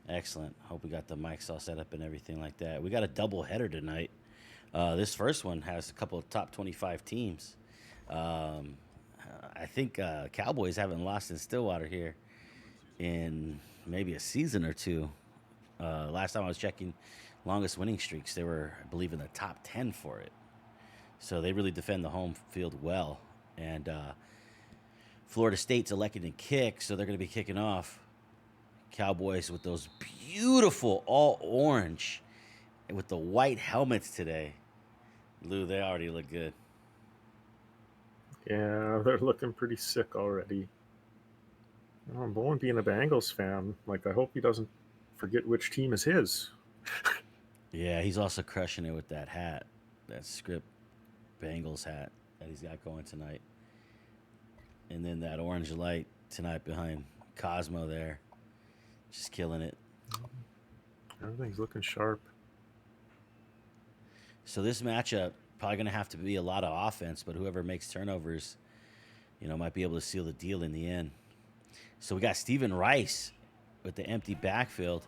Excellent. Hope we got the mics all set up and everything like that. We got a double header tonight. This first one has a couple of top 25 teams. Um, I think Cowboys haven't lost in Stillwater here in maybe a season or two. Last time I was checking longest winning streaks, they were, I believe, in the top 10 for it. So they really defend the home field well. And Florida State's elected to kick, so they're going to be kicking off. Cowboys with those beautiful all orange and with the white helmets today. Lou, they already look good. Yeah, they're looking pretty sick already. Bowen being a Bengals fan, I hope he doesn't forget which team is his. Yeah, he's also crushing it with that hat, that script Bengals hat that he's got going tonight. And then that orange light tonight behind Cosmo there. Just killing it. Everything's looking sharp. So this matchup probably going to have to be a lot of offense, but whoever makes turnovers, might be able to seal the deal in the end. So we got Stephen Rice with the empty backfield.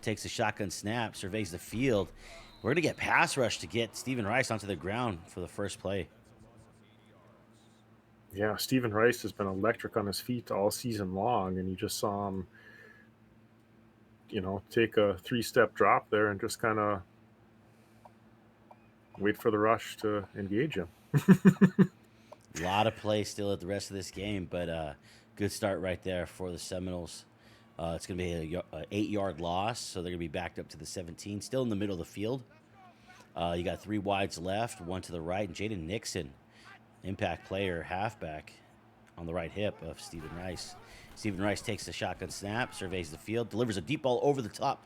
Takes a shotgun snap, surveys the field. We're going to get pass rush to get Stephen Rice onto the ground for the first play. Yeah, Stephen Rice has been electric on his feet all season long, and you just saw him, take a 3-step drop there and just kind of wait for the rush to engage him. A lot of play still at the rest of this game, but good start right there for the Seminoles. It's going to be an 8-yard loss, so they're going to be backed up to the 17, still in the middle of the field. You got 3 wides left, 1 to the right, and Jaden Nixon, impact player, halfback, on the right hip of Stephen Rice. Stephen Rice takes the shotgun snap, surveys the field, delivers a deep ball over the top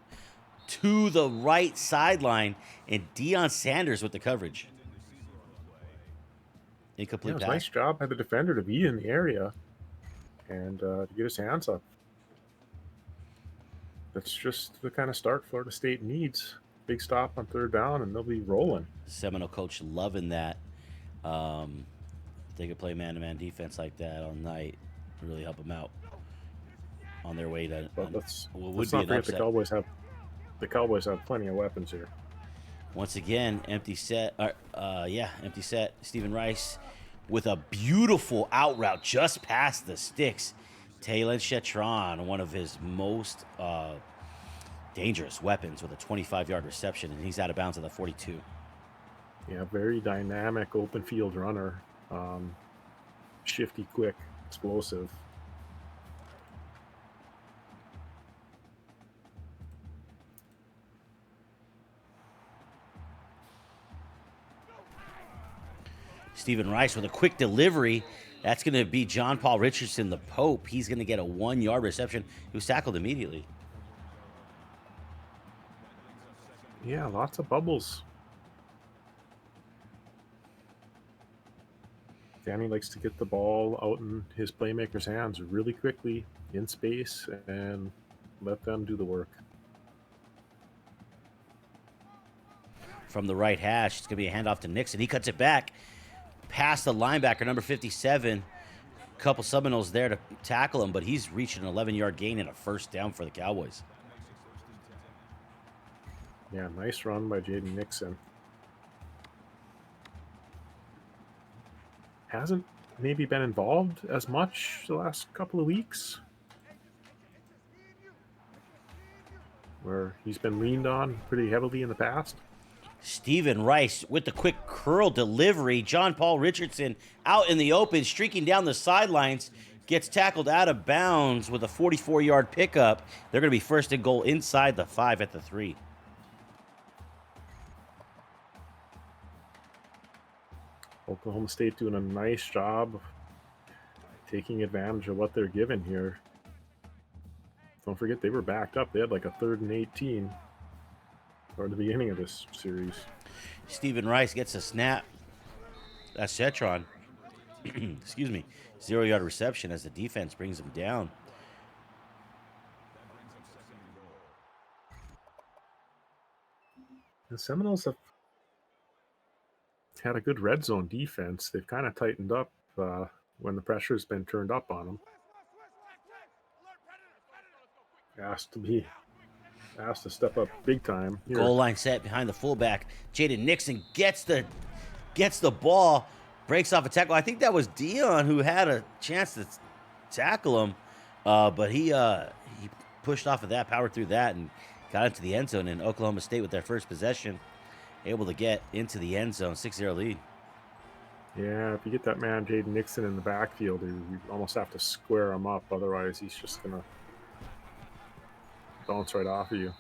to the right sideline, and Deion Sanders with the coverage. Incomplete pass. Nice job by the defender to be in the area and to get his hands up. That's just the kind of start Florida State needs. Big stop on 3rd down, and they'll be rolling. Seminole coach loving that. They could play man-to-man defense like that all night. Really help them out on their way to. But let's not forget the Cowboys have plenty of weapons here. Once again, empty set. Empty set. Stephen Rice with a beautiful out route just past the sticks. Taylor Chetron, one of his most dangerous weapons, with a 25-yard reception, and he's out of bounds at the 42. Yeah, very dynamic open field runner. Shifty, quick, explosive. Stephen Rice with a quick delivery. That's going to be John Paul Richardson, the Pope. He's going to get a 1-yard reception. He was tackled immediately. Yeah, lots of bubbles. Danny likes to get the ball out in his playmakers' hands really quickly in space and let them do the work. From the right hash, it's going to be a handoff to Nixon. He cuts it back past the linebacker, number 57. A couple Seminoles there to tackle him, but he's reached an 11-yard gain and a first down for the Cowboys. Yeah, nice run by Jaden Nixon. Hasn't maybe been involved as much the last couple of weeks, where he's been leaned on pretty heavily in the past. Stephen Rice with the quick curl delivery. John Paul Richardson out in the open, streaking down the sidelines, gets tackled out of bounds with a 44-yard pickup. They're going to be first and goal inside the 5 at the 3. Oklahoma State doing a nice job of taking advantage of what they're given here. Don't forget, they were backed up. They had like a 3rd and 18 toward the beginning of this series. Stephen Rice gets a snap. That's Chetron. Excuse me. 0-yard reception as the defense brings him down. The Seminoles have had a good red zone defense. They've kind of tightened up when the pressure's been turned up on them. Has to be Has to step up big time here. Goal line set behind the fullback. Jaden Nixon gets the ball, breaks off a tackle. I think that was Dion who had a chance to tackle him, but he pushed off of that, powered through that, and got into the end zone. And Oklahoma State with their first possession, able to get into the end zone, 6-0 lead. Yeah, if you get that man Jaden Nixon in the backfield, you almost have to square him up. Otherwise, he's just going to bounce right off of you.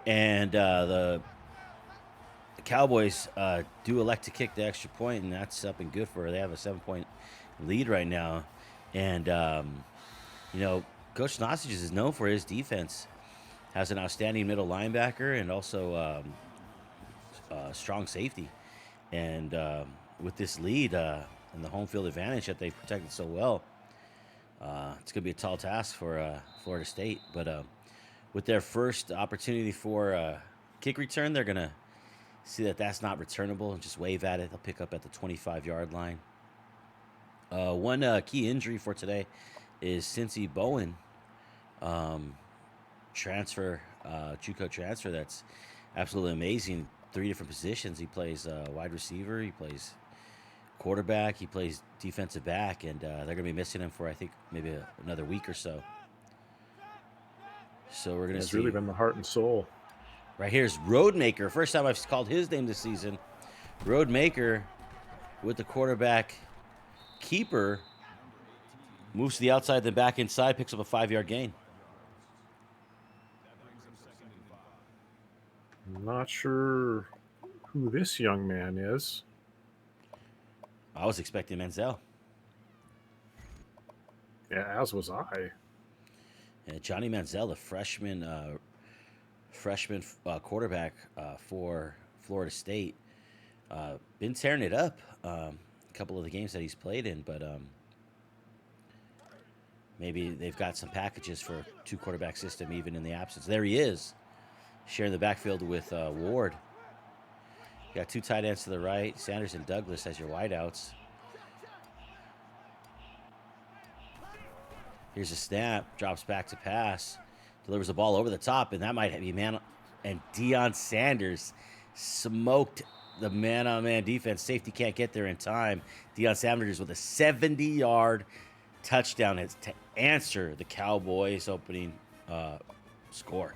And the Cowboys do elect to kick the extra point, and that's up and good for her. They have a 7-point lead right now. And, you know, Coach Snausages is known for his defense. Has an outstanding middle linebacker and also strong safety. And with this lead and the home field advantage that they protected so well, it's going to be a tall task for Florida State. But with their first opportunity for kick return, they're going to see that that's not returnable and just wave at it. They'll pick up at the 25-yard line. One key injury for today is CincyBowen transfer, JUCO transfer. That's absolutely amazing. 3 different positions. He plays wide receiver. He plays quarterback. He plays defensive back, and they're going to be missing him for, I think, maybe another week or so. So we're going to see. It's really been the heart and soul. Right here's Roadmaker. First time I've called his name this season. Roadmaker with the quarterback keeper. Moves to the outside, then back inside, picks up a 5-yard gain. I'm not sure who this young man is. I was expecting Manziel. Yeah, as was I. And Johnny Manziel, the freshman quarterback for Florida State, been tearing it up. A couple of the games that he's played in, but maybe they've got some packages for 2-quarterback system even in the absence. There he is, sharing the backfield with Ward. You got 2 tight ends to the right, Sanders and Douglas as your wideouts. Here's a snap, drops back to pass, delivers the ball over the top, and that might be man. And Deion Sanders smoked the man-on-man defense. Safety can't get there in time. Deion Sanders with a 70-yard touchdown to answer the Cowboys' opening score.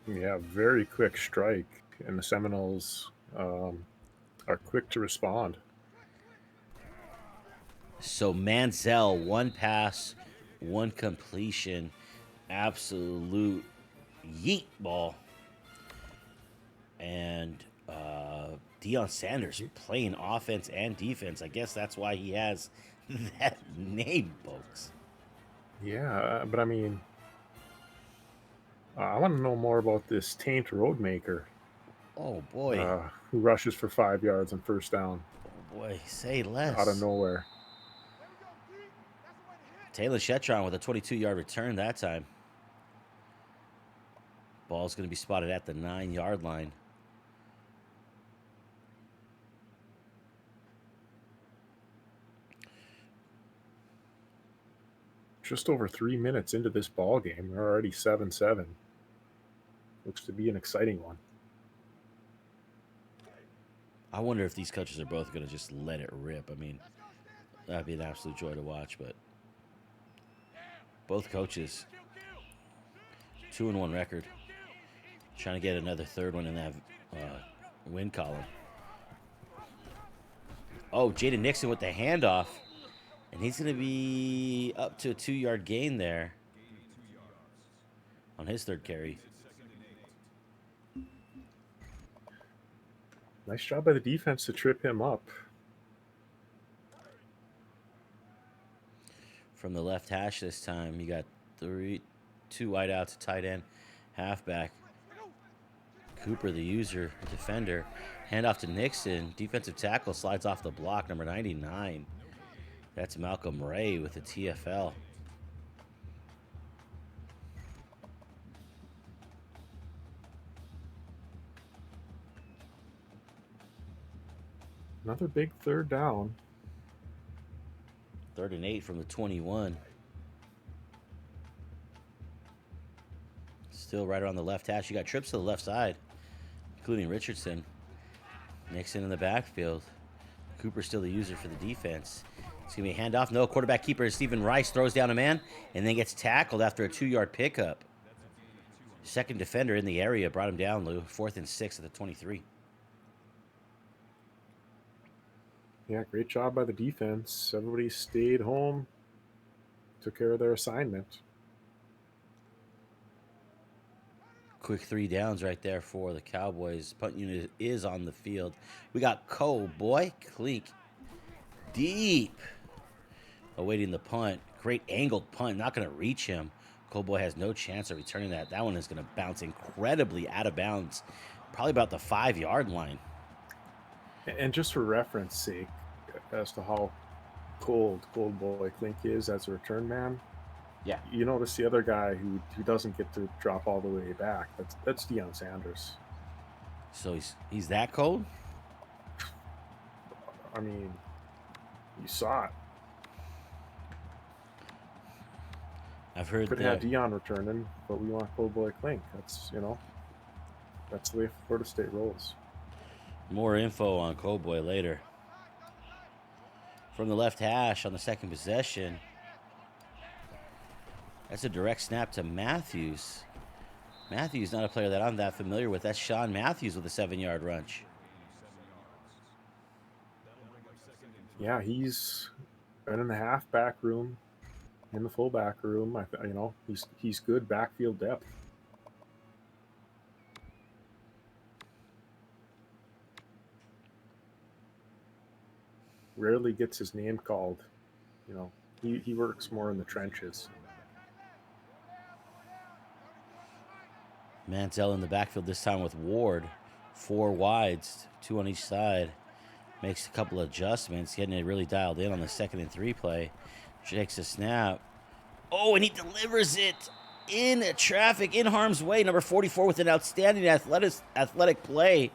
Yeah, very quick strike, and the Seminoles are quick to respond. So Manziel, 1 pass, 1 completion, absolute yeet ball. And Deion Sanders playing offense and defense. I guess that's why he has that name, folks. Yeah, but I mean, I want to know more about this Taint Roadmaker. Oh, boy. Who rushes for 5 yards on first down. Oh, boy. Say less. Out of nowhere. Taylor Shetron with a 22-yard return that time. Ball's going to be spotted at the 9-yard line. Just over 3 minutes into this ball game, we're already 7-7. Looks to be an exciting one. I wonder if these coaches are both going to just let it rip. I mean, that'd be an absolute joy to watch, but both coaches, 2-1 record, trying to get another 3rd one in that win column. Oh, Jaden Nixon with the handoff, and he's going to be up to a 2-yard gain there on his 3rd carry. Nice job by the defense to trip him up. From the left hash this time, you got 2 wideouts, a tight end, halfback. Cooper, the user, defender. Handoff to Nixon. Defensive tackle slides off the block, number 99. That's Malcolm Ray with the TFL. Another big 3rd down. 3rd and 8 from the 21. Still right around the left hash. You got trips to the left side, including Richardson. Nixon in the backfield. Cooper's still the user for the defense. It's going to be a handoff. No, quarterback keeper Stephen Rice throws down a man and then gets tackled after a 2-yard pickup. Second defender in the area brought him down, Lou. 4th and 6 at the 23. Yeah, great job by the defense. Everybody stayed home, took care of their assignment. Quick 3 downs right there for the Cowboys. Punt unit is on the field. We got Cowboy Clink deep, awaiting the punt. Great angled punt. Not going to reach him. Cowboy has no chance of returning that. That one is going to bounce incredibly out of bounds, probably about the 5-yard line. And just for reference sake, as to how cold Boy Clink is as a return man, yeah, you notice the other guy who doesn't get to drop all the way back. That's Deion Sanders. So he's that cold? I mean, you saw it. I've heard could have Deion returning, but we want Boy Clink. That's that's the way Florida State rolls. More info on Cowboy later. From the left hash on the second possession. That's a direct snap to Matthews. Matthews, not a player that I'm that familiar with. That's Sean Matthews with a 7-yard rush. Yeah, he's been in the halfback room, in the fullback room. He's good backfield depth. Rarely gets his name called. He works more in the trenches. Mantel in the backfield this time with Ward. 4 wides, 2 on each side. Makes a couple of adjustments, getting it really dialed in on the 2nd and 3 play. Takes a snap. Oh, and he delivers it in traffic, in harm's way. Number 44 with an outstanding athletic play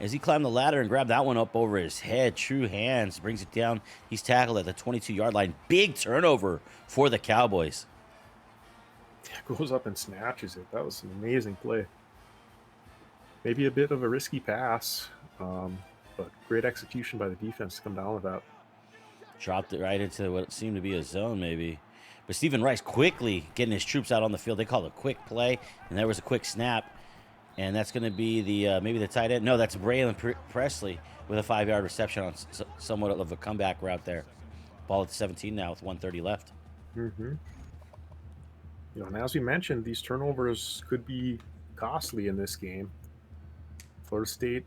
as he climbed the ladder and grabbed that one up over his head. True hands, brings it down. He's tackled at the 22-yard line. Big turnover for the Cowboys. Goes up and snatches it. That was an amazing play. Maybe a bit of a risky pass, but great execution by the defense to come down with that. Dropped it right into what seemed to be a zone, maybe. But Stephen Rice quickly getting his troops out on the field. They called a quick play, and there was a quick snap. And that's going to be the maybe the tight end. No, that's Braylon Presley with a 5-yard reception on somewhat of a comeback route there. Ball at 17 now with 1:30 left. Mm-hmm. And as we mentioned, these turnovers could be costly in this game. Florida State's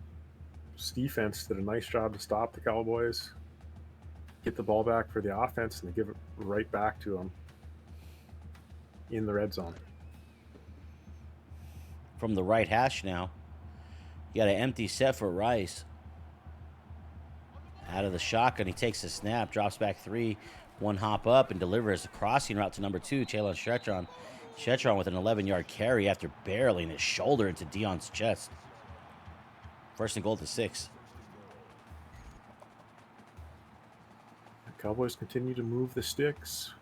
defense did a nice job to stop the Cowboys, get the ball back for the offense, and they give it right back to them in the red zone. From the right hash now, you got an empty set for Rice. Out of the shotgun, he takes a snap, drops back 3, 1 hop up, and delivers a crossing route to number 2, Chalon Shetron. Shetron with an 11-yard carry after barreling his shoulder into Deion's chest. 1st and goal to 6. The Cowboys continue to move the sticks.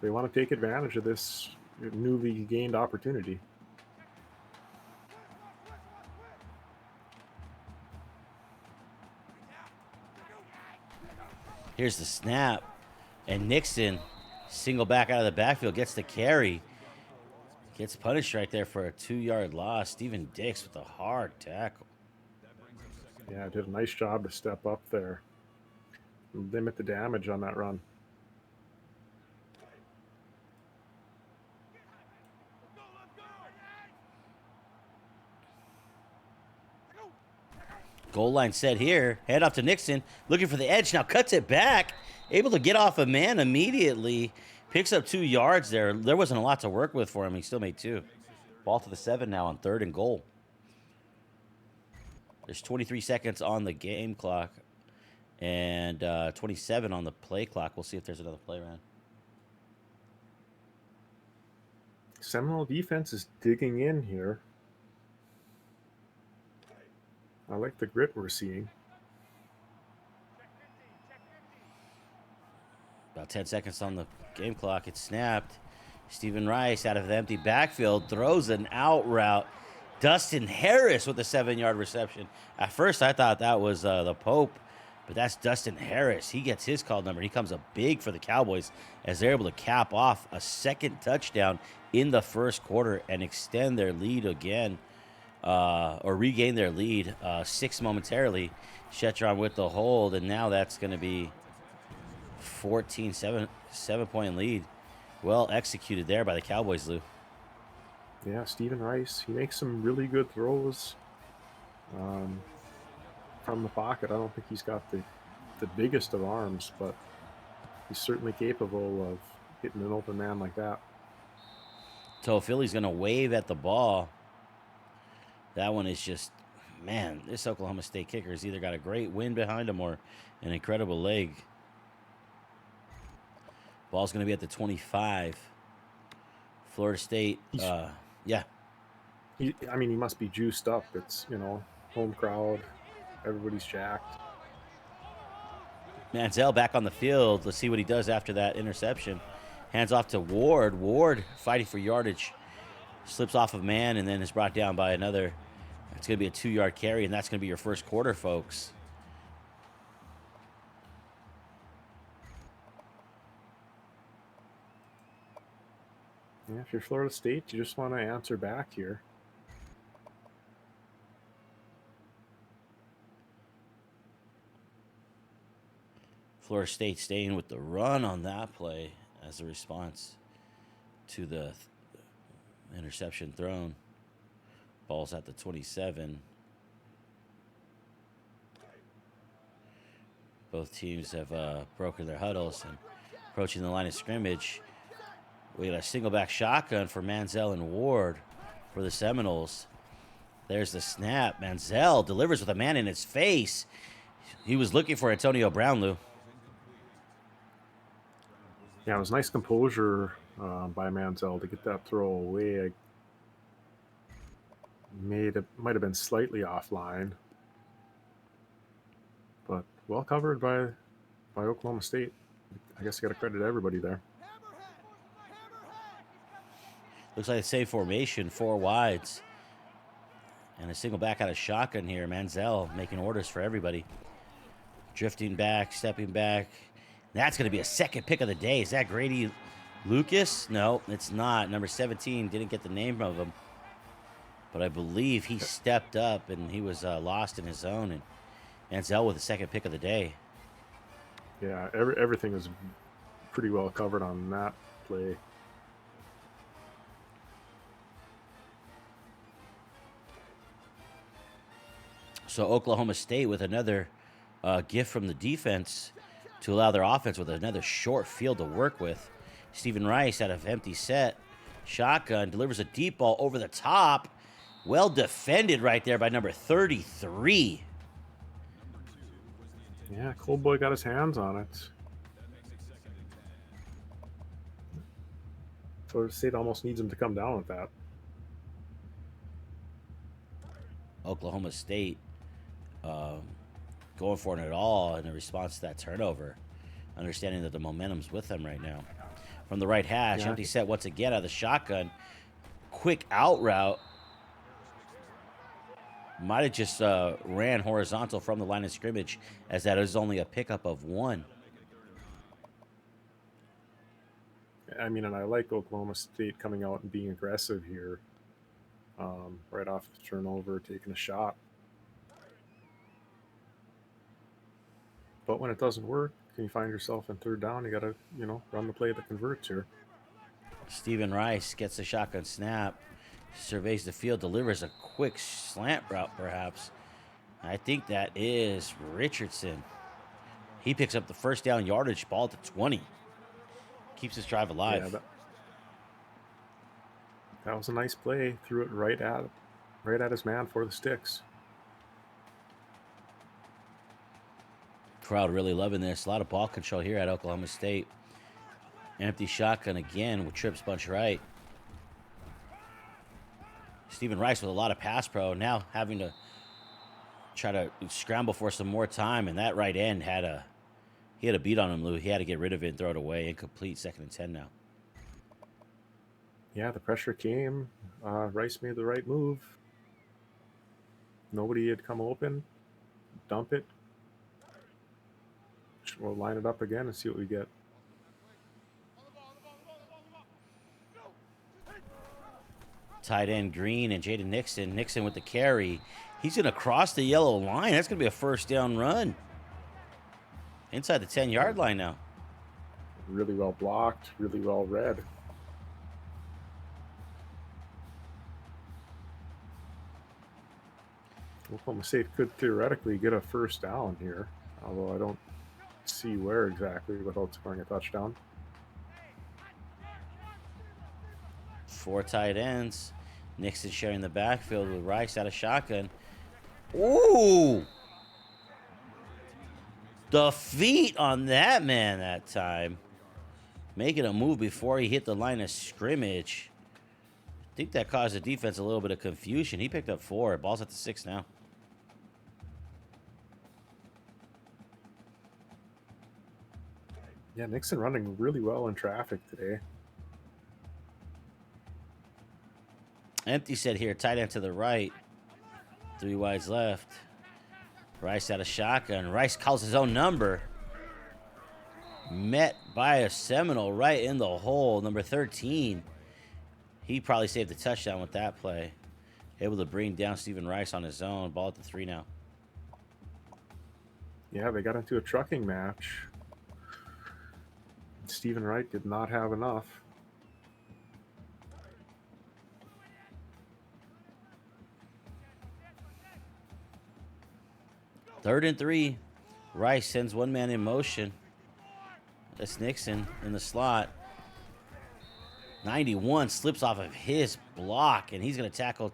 They want to take advantage of this newly gained opportunity. Here's the snap. And Nixon, single back out of the backfield, gets the carry. Gets punished right there for a 2-yard loss. Steven Dix with a hard tackle. Yeah, did a nice job to step up there. Limit the damage on that run. Goal line set here. Head off to Nixon. Looking for the edge. Now cuts it back. Able to get off a man immediately. Picks up 2 yards there. There wasn't a lot to work with for him. He still made 2. Ball to the 7 now on 3rd and goal. There's 23 seconds on the game clock. And 27 on the play clock. We'll see if there's another play around. Seminole defense is digging in here. I like the grit we're seeing. About 10 seconds on the game clock. It's snapped. Stephen Rice out of the empty backfield throws an out route. Dustin Harris with a 7-yard reception. At first, I thought that was the Pope, but that's Dustin Harris. He gets his call number. He comes up big for the Cowboys as they're able to cap off a second touchdown in the first quarter and extend their lead again, or regain their lead 6 momentarily. Shetron with the hold, and now that's going to be 7-point lead. Well executed there by the Cowboys, Lou. Yeah, Stephen Rice, he makes some really good throws from the pocket. I don't think he's got the biggest of arms, but he's certainly capable of hitting an open man like that. So Philly's going to wave at the ball. That one is just, man, this Oklahoma State kicker has either got a great wind behind him or an incredible leg. Ball's going to be at the 25. Florida State, yeah. I mean, he must be juiced up. It's, home crowd. Everybody's jacked. Manziel back on the field. Let's see what he does after that interception. Hands off to Ward. Ward fighting for yardage. Slips off of man and then is brought down by another. It's going to be a 2-yard carry, and that's going to be your first quarter, folks. Yeah, if you're Florida State, you just want to answer back here. Florida State staying with the run on that play as a response to the interception thrown. Ball's at the 27. Both teams have broken their huddles and approaching the line of scrimmage. We got a single back shotgun for Manziel and Ward for the Seminoles. There's the snap. Manziel delivers with a man in his face. He was looking for Antonio Brown, Lou. Yeah, it was nice composure by Manziel to get that throw away. Might have been slightly offline, but well covered by Oklahoma State. I guess you got to credit everybody there. Looks like the same formation, 4 wides. And a single back out of shotgun here. Manziel making orders for everybody. Drifting back, stepping back. That's going to be a second pick of the day. Is that Grady Lucas? No, it's not. Number 17, didn't get the name of him. But I believe he stepped up and he was lost in his zone. And Manziel with the second pick of the day. Yeah, everything is pretty well covered on that play. So Oklahoma State with another gift from the defense to allow their offense with another short field to work with. Stephen Rice out of empty set. Shotgun delivers a deep ball over the top. Well defended right there by number 33. Yeah, Cold Boy got his hands on it. Florida State almost needs him to come down with that. Oklahoma State going for it at all in response to that turnover, understanding that the momentum's with them right now. From the right hash, empty set once again out of the shotgun. Quick out route. Might have just ran horizontal from the line of scrimmage, as that is only a pickup of 1. I mean, and I like Oklahoma State coming out and being aggressive here. Right off the turnover, taking a shot. But when it doesn't work, and you find yourself in third down, you got to, run the play that converts here. Stephen Rice gets the shotgun snap, surveys the field, delivers a quick slant route, perhaps. I think that is Richardson. He picks up the first down yardage, ball at the 20. Keeps his drive alive. Yeah, that was a nice play. Threw it right at his man for the sticks. Crowd really loving this. A lot of ball control here at Oklahoma State. Empty shotgun again with trips bunch right. Stephen Rice with a lot of pass pro. Now having to try to scramble for some more time. And that right end had a beat on him, Lou. He had to get rid of it and throw it away. Incomplete, 2nd and 10 now. Yeah, the pressure came. Rice made the right move. Nobody had come open. Dump it. We'll line it up again and see what we get. Tight end Green and Jaden Nixon. Nixon with the carry. He's going to cross the yellow line. That's going to be a first down run. Inside the 10-yard line now. Really well blocked, really well read. Oklahoma State could theoretically get a first down here, although I don't see where exactly without scoring a touchdown. 4 tight ends. Nixon sharing the backfield with Rice out of shotgun. Ooh! The feet on that man that time. Making a move before he hit the line of scrimmage. I think that caused the defense a little bit of confusion. He picked up 4. Ball's at the 6 now. Yeah, Nixon running really well in traffic today. Empty set here. Tight end to the right. 3 wides left. Rice out of shotgun. Rice calls his own number. Met by a Seminole right in the hole. Number 13. He probably saved the touchdown with that play. Able to bring down Stephen Rice on his own. Ball at the 3 now. Yeah, they got into a trucking match. Stephen Wright did not have enough. Third and 3. Rice sends one man in motion. That's Nixon in the slot. 91 slips off of his block, and he's going to tackle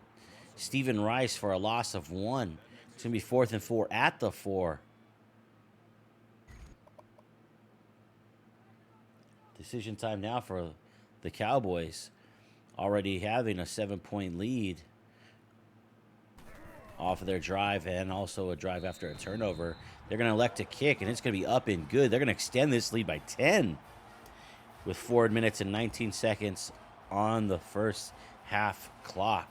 Stephen Rice for a loss of 1. It's going to be 4th and 4 at the 4. Decision time now for the Cowboys. Already having a 7-point lead off of their drive and also a drive after a turnover. They're going to elect to kick, and it's going to be up and good. They're going to extend this lead by 10 with 4 minutes and 19 seconds on the first half clock.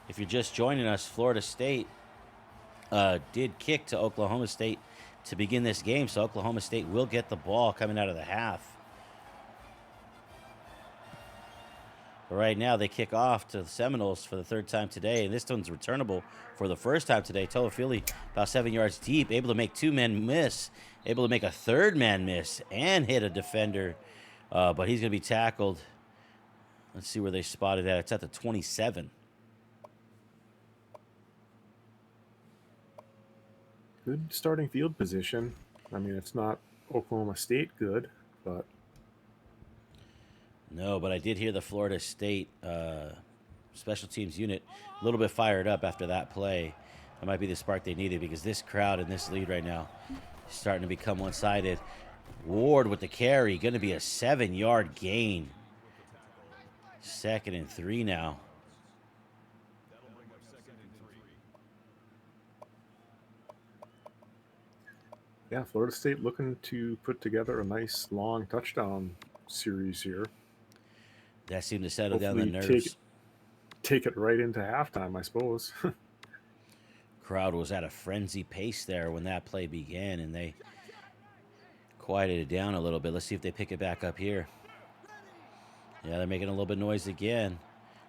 If you're just joining us, Florida State did kick to Oklahoma State to begin this game, so Oklahoma State will get the ball coming out of the half. But right now, they kick off to the Seminoles for the 3rd time today, and this one's returnable for the 1st time today. Toafili about 7 yards deep, able to make 2 men miss, able to make a 3rd man miss, and hit a defender. But he's going to be tackled. Let's see where they spotted at. It's at the 27. Good starting field position. I mean, it's not Oklahoma State good, but... No, but I did hear the Florida State special teams unit a little bit fired up after that play. That might be the spark they needed because this crowd in this lead right now is starting to become one-sided. Ward with the carry, going to be a 7-yard gain. 2nd and 3 now. Yeah, Florida State looking to put together a nice long touchdown series here. That seemed to settle down the Hopefully nerves. Take it right into halftime, I suppose. Crowd was at a frenzy pace there when that play began, and they quieted it down a little bit. Let's see if they pick it back up here. Yeah, they're making a little bit of noise again.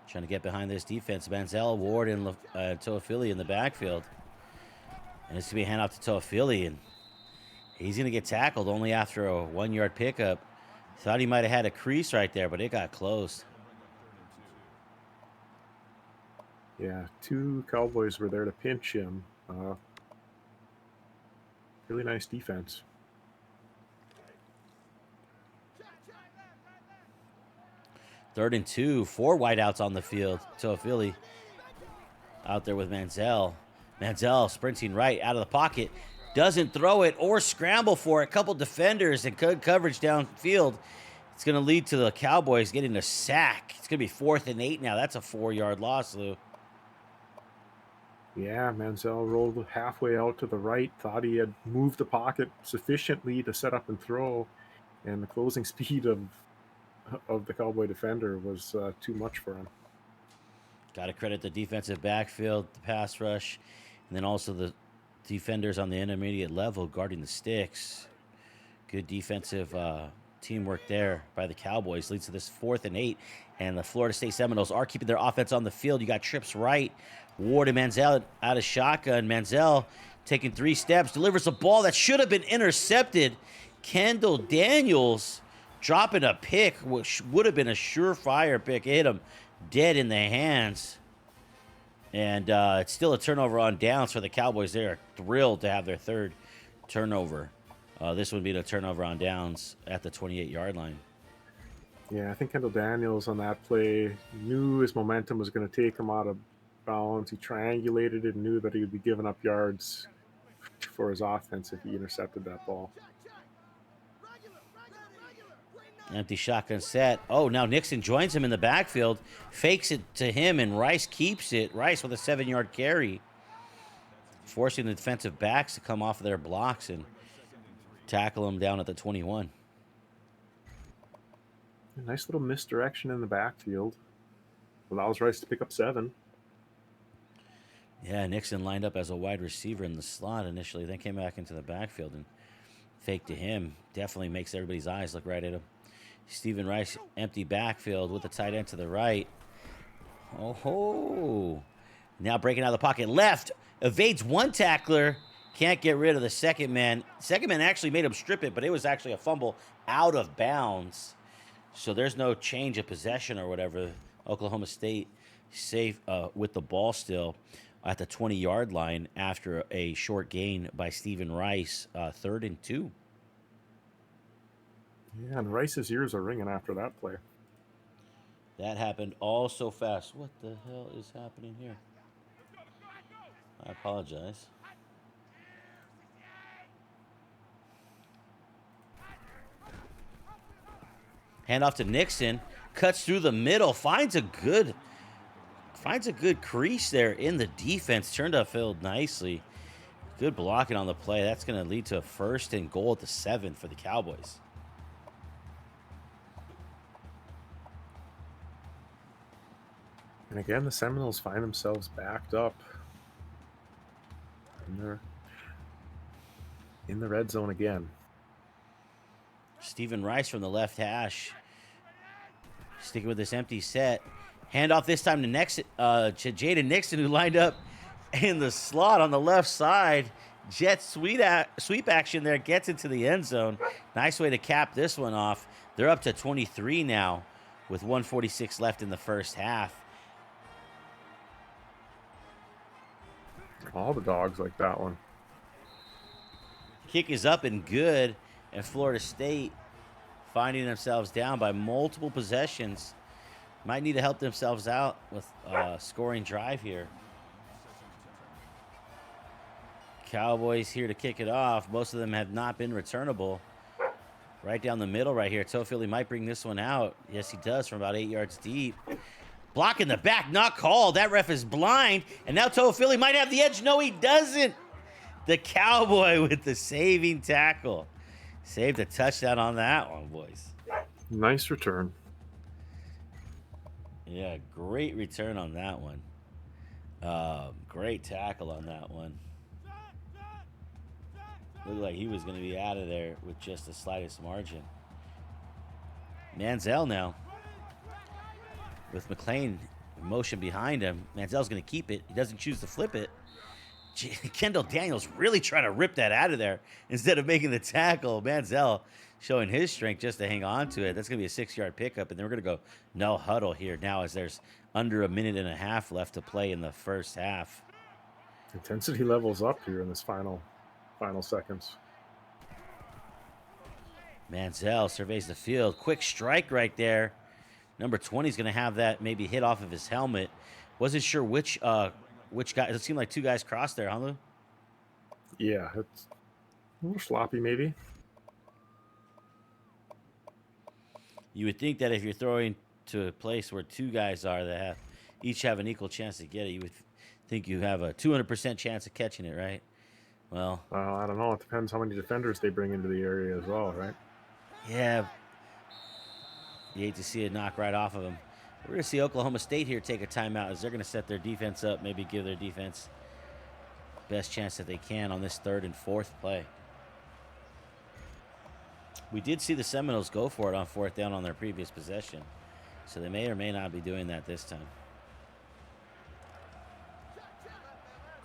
Trying to get behind this defense. Manziel, Ward, and Toafili in the backfield. And it's going to be a handoff to Toafili, and he's going to get tackled only after a 1-yard pickup. Thought he might have had a crease right there, but it got closed. Yeah, 2 Cowboys were there to pinch him. Really nice defense. Third and 2, 4 wideouts on the field. Toafili out there with Manziel. Manziel sprinting right out of the pocket. Doesn't throw it or scramble for it. A couple defenders and good coverage downfield. It's going to lead to the Cowboys getting a sack. It's going to be 4th and 8 now. That's a 4-yard loss, Lou. Yeah, Manziel rolled halfway out to the right. Thought he had moved the pocket sufficiently to set up and throw. And the closing speed of of the Cowboy defender was too much for him. Got to credit the defensive backfield, the pass rush, and then also the defenders on the intermediate level guarding the sticks. Good defensive teamwork there by the Cowboys. Leads to this 4th and 8, and the Florida State Seminoles are keeping their offense on the field. You got trips right. Ward and Manziel out of shotgun. Manziel taking 3 steps, delivers a ball that should have been intercepted. Kendall Daniels dropping a pick, which would have been a surefire pick. It hit him dead in the hands. And it's still a turnover on downs for the Cowboys. They are thrilled to have their 3rd turnover. This would be the turnover on downs at the 28-yard line. Yeah, I think Kendall Daniels on that play knew his momentum was going to take him out of bounds. He triangulated it and knew that he would be giving up yards for his offense if he intercepted that ball. Empty shotgun set. Oh, now Nixon joins him in the backfield, fakes it to him, and Rice keeps it. Rice with a 7-yard carry, forcing the defensive backs to come off of their blocks and tackle him down at the 21. A nice little misdirection in the backfield. Allows Rice to pick up 7. Yeah, Nixon lined up as a wide receiver in the slot initially, then came back into the backfield and faked to him. Definitely makes everybody's eyes look right at him. Stephen Rice, empty backfield with the tight end to the right. Oh, now breaking out of the pocket. Left, evades one tackler. Can't get rid of the second man. Second man actually made him strip it, but it was actually a fumble out of bounds. So there's no change of possession or whatever. Oklahoma State safe with the ball still at the 20-yard line after a short gain by Stephen Rice, 3rd and 2. Yeah, and Rice's ears are ringing after that play. That happened all so fast. What the hell is happening here? I apologize. Hand off to Nixon. Cuts through the middle. Finds a good crease there in the defense. Turned upfield nicely. Good blocking on the play. That's going to lead to a 1st and goal at the 7 for the Cowboys. And again, the Seminoles find themselves backed up in the red zone again. Stephen Rice from the left hash. Sticking with this empty set. Handoff this time to Jaden Nixon, who lined up in the slot on the left side. Jet sweep action there. Gets into the end zone. Nice way to cap this one off. They're up to 23 now with 1:46 left in the first half. All the dogs like that one. Kick is up and good, and Florida State finding themselves down by multiple possessions. Might need to help themselves out with a scoring drive here. Cowboys here to kick it off. Most of them have not been returnable. Right down the middle right here. Toephilly might bring this one out. Yes, he does, from about 8 yards deep. Block in the back, not called. That ref is blind. And now Toephilly might have the edge. No, he doesn't. The Cowboy with the saving tackle. Saved a touchdown on that one, boys. Nice return. Yeah, great return on that one. Great tackle on that one. Looked like he was going to be out of there with just the slightest margin. Manziel now. With McLean in motion behind him. Manziel's going to keep it. He doesn't choose to flip it. Kendall Daniels really trying to rip that out of there instead of making the tackle. Manziel showing his strength just to hang on to it. That's going to be a 6-yard pickup, and then we're going to go no huddle here now as there's under a minute and a half left to play in the first half. Intensity levels up here in this final seconds. Manziel surveys the field. Quick strike right there. Number 20 is going to have that maybe hit off of his helmet. Wasn't sure which guy. It seemed like 2 guys crossed there, huh, Lou? Yeah, it's a little sloppy maybe. You would think that if you're throwing to a place where 2 guys are that each have an equal chance to get it, you would think you have a 200% chance of catching it, right? Well, I don't know. It depends how many defenders they bring into the area as well, right? Yeah. You hate to see it knock right off of them. We're going to see Oklahoma State here take a timeout as they're going to set their defense up, maybe give their defense best chance that they can on this 3rd and 4th play. We did see the Seminoles go for it on 4th down on their previous possession, so they may or may not be doing that this time.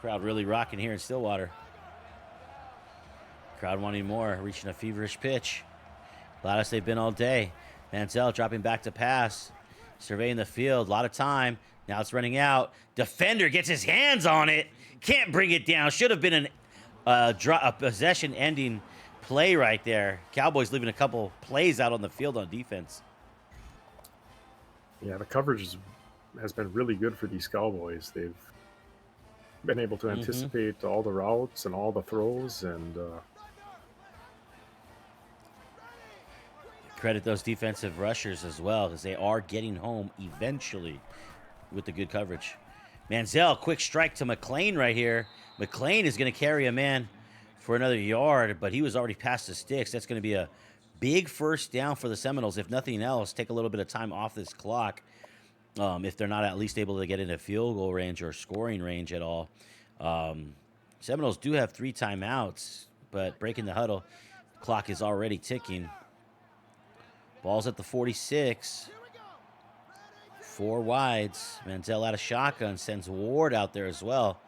Crowd really rocking here in Stillwater. Crowd wanting more, reaching a feverish pitch. Loudest they've been all day. Manziel dropping back to pass. Surveying the field, a lot of time. Now it's running out. Defender gets his hands on it. Can't bring it down. Should have been a possession-ending play right there. Cowboys leaving a couple plays out on the field on defense. Yeah, the coverage has been really good for these Cowboys. They've been able to anticipate all the routes and all the throws, and credit those defensive rushers as well, because they are getting home eventually with the good coverage. Manziel, quick strike to McLean right here. McLean is going to carry a man for another yard, but he was already past the sticks. That's going to be a big 1st down for the Seminoles. If nothing else, take a little bit of time off this clock if they're not at least able to get into field goal range or scoring range at all. Seminoles do have 3 timeouts, but breaking the huddle, clock is already ticking. Ball's at the 46. 4 wides. Manziel out of shotgun. Sends Ward out there as well.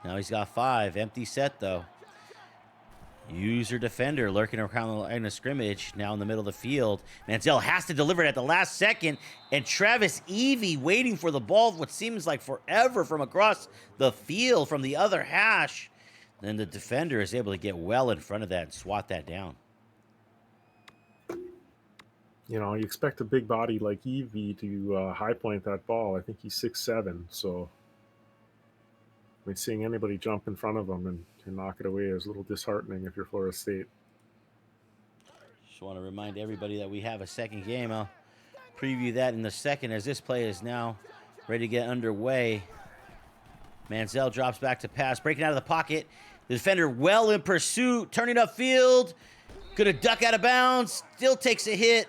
Now he's got 5. Empty set, though. User defender lurking around the line of scrimmage. Now in the middle of the field. Manziel has to deliver it at the last second. And Travis Evie waiting for the ball, what seems like forever, from across the field from the other hash. Then the defender is able to get well in front of that and swat that down. you know, you expect a big body like Evie to high point that ball. I think he's 6'7", so I mean, seeing anybody jump in front of him and knock it away is a little disheartening if you're Florida State. Just want to remind everybody that we have a second game. I'll preview that in the second as this play is now ready to get underway. Manziel drops back to pass, breaking out of the pocket. The defender well in pursuit, turning upfield. Gonna duck out of bounds, still takes a hit.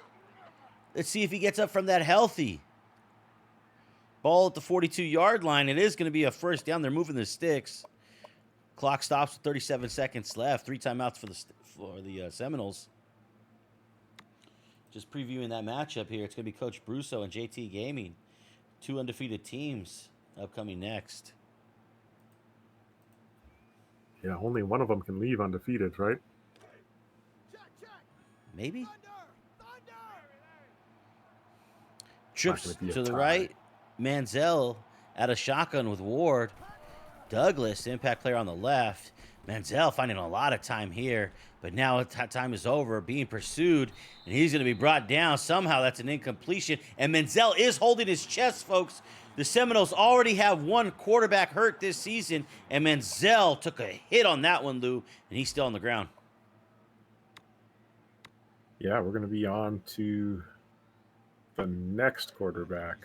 Let's see if he gets up from that healthy. Ball at the 42-yard line. It is going to be a 1st down. They're moving the sticks. Clock stops with 37 seconds left. 3 timeouts for the Seminoles. Just previewing that matchup here. It's going to be Coach Brusoe and JT Gaming. 2 undefeated teams upcoming next. Yeah, only one of them can leave undefeated, right? Maybe. Trips to the right. Manziel out of shotgun with Ward. Douglas, the impact player on the left. Manziel finding a lot of time here, but now time is over, being pursued, and he's going to be brought down. Somehow that's an incompletion, and Manziel is holding his chest, folks. The Seminoles already have 1 quarterback hurt this season, and Manziel took a hit on that one, Lou, and he's still on the ground. Yeah, we're going to be on to the next quarterback,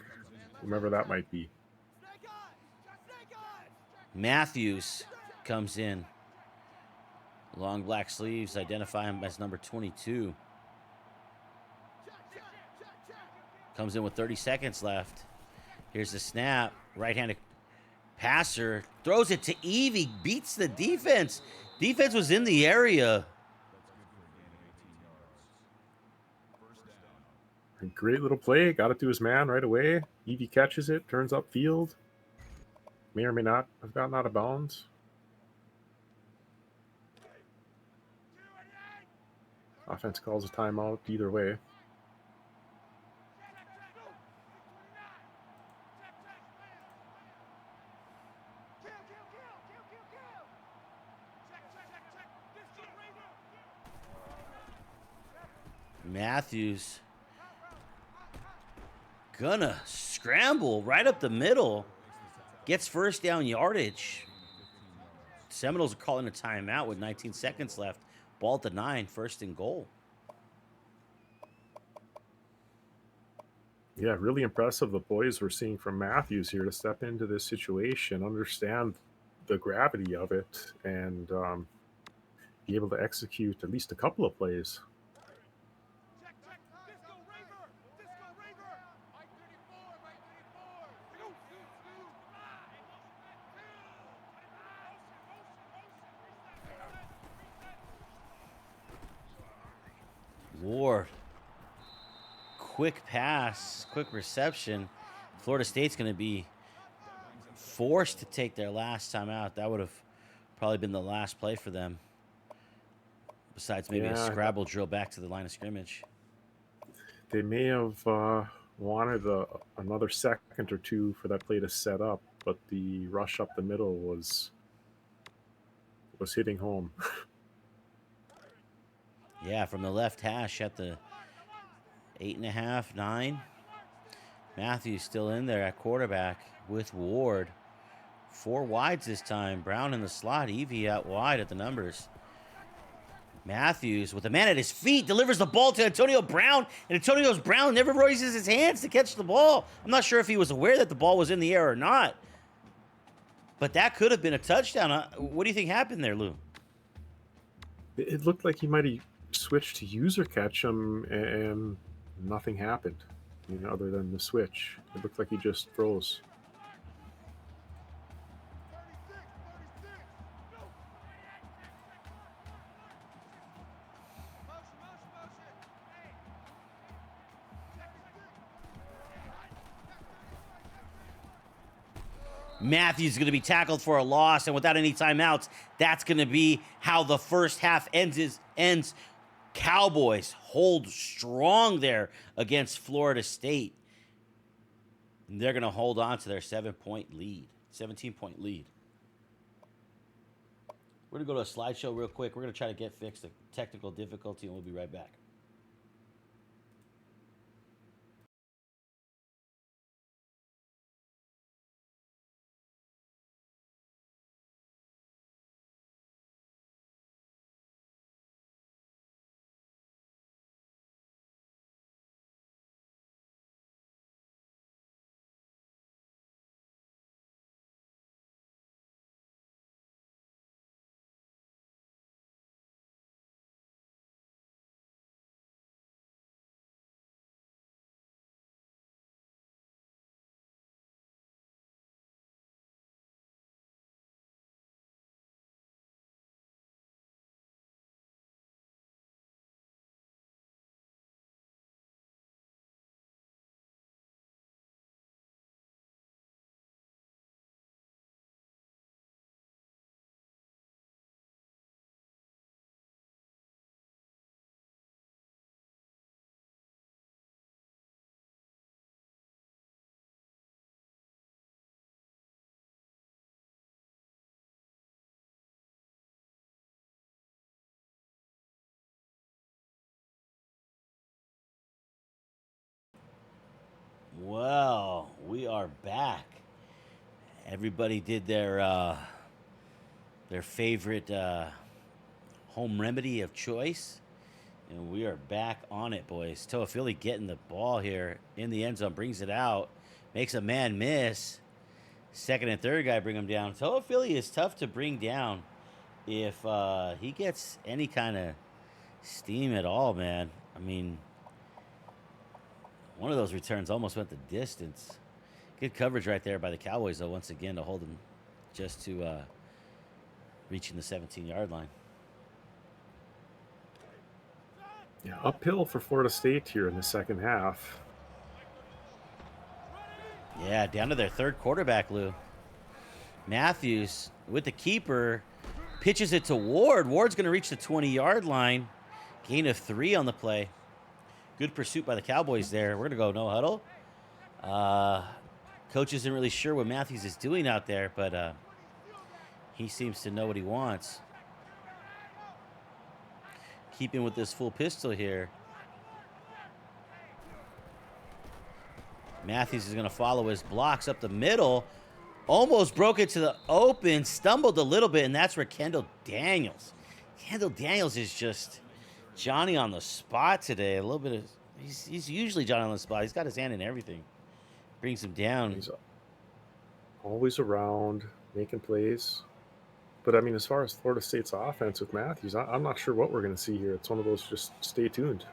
whomever that might be. Matthews comes in. Long black sleeves, identify him as number 22. Comes in with 30 seconds left. Here's the snap. Right-handed passer. Throws it to Evie. Beats the defense. Defense was in the area. A great little play. Got it to his man right away. Evie catches it, turns upfield. May or may not have gotten out of bounds. Offense calls a timeout either way. Matthews gonna scramble right up the middle. Gets 1st down yardage. Seminoles are calling a timeout with 19 seconds left. Ball at the 9, 1st and goal. Yeah, really impressive the boys we're seeing from Matthews here to step into this situation, understand the gravity of it, and be able to execute at least a couple of plays. quick pass, quick reception. Florida State's going to be forced to take their last time out. That would have probably been the last play for them. Besides maybe a Scrabble drill back to the line of scrimmage. They may have wanted another second or two for that play to set up, but the rush up the middle was hitting home. Yeah, from the left hash at the 8.5, 9. Matthews still in there at quarterback with Ward. 4 wides this time. Brown in the slot. Evie out wide at the numbers. Matthews with a man at his feet delivers the ball to Antonio Brown, and Antonio Brown never raises his hands to catch the ball. I'm not sure if he was aware that the ball was in the air or not, but that could have been a touchdown. What do you think happened there, Lou? It looked like he might have switched to user catch him, and nothing happened, other than the switch. It looked like he just froze. Matthews is going to be tackled for a loss, and without any timeouts, that's going to be how the first half ends. Cowboys hold strong there against Florida State. And they're going to hold on to their 17-point lead. We're going to go to a slideshow real quick. We're going to try to get fixed the technical difficulty, and we'll be right back. Well, we are back. Everybody did their favorite home remedy of choice, and we are back on it, boys. Toafili getting the ball here in the end zone, brings it out, makes a man miss. Second and third guy bring him down. Toafili is tough to bring down if he gets any kind of steam at all, man. I mean, one of those returns almost went the distance. Good coverage right there by the Cowboys, though, once again, to hold them just to reaching the 17-yard line. Yeah, uphill for Florida State here in the second half. Yeah, down to their third quarterback, Lou. Matthews, with the keeper, pitches it to Ward. Ward's going to reach the 20-yard line. Gain of 3 on the play. Good pursuit by the Cowboys there. We're going to go no huddle. Coach isn't really sure what Matthews is doing out there, but he seems to know what he wants. Keeping with this full pistol here. Matthews is going to follow his blocks up the middle. Almost broke it to the open. Stumbled a little bit, and that's where Kendall Daniels. Kendall Daniels is just Johnny on the spot today. A little bit of he's usually Johnny on the spot. He's got his hand in everything. Brings him down. He's always around, making plays. But, I mean, as far as Florida State's offense with Matthews, I'm not sure what we're going to see here. It's one of those just stay tuned.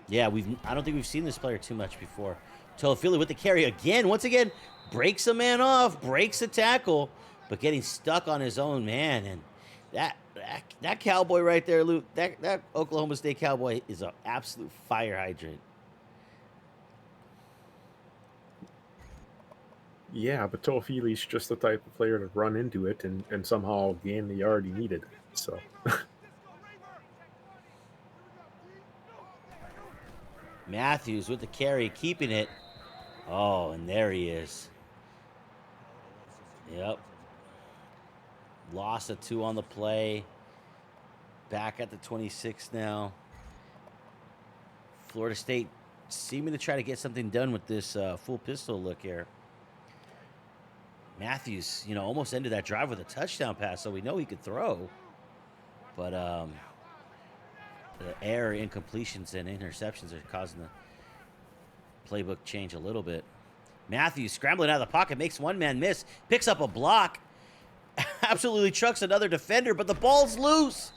Yeah, I don't think we've seen this player too much before. Toafili with the carry again. Once again, breaks a man off, breaks a tackle, but getting stuck on his own man. And that Cowboy right there, Luke, that Oklahoma State Cowboy is an absolute fire hydrant. Yeah, but Toafili's just the type of player to run into it and somehow gain the yard he needed. So Matthews with the carry, keeping it. Oh, and there he is. Yep. Lost a 2 on the play. Back at the 26 now. Florida State seeming to try to get something done with this full pistol look here. Matthews, almost ended that drive with a touchdown pass, so we know he could throw. But the error, incompletions, and interceptions are causing the playbook change a little bit. Matthews scrambling out of the pocket, makes one man miss, picks up a block, absolutely trucks another defender, but the ball's loose.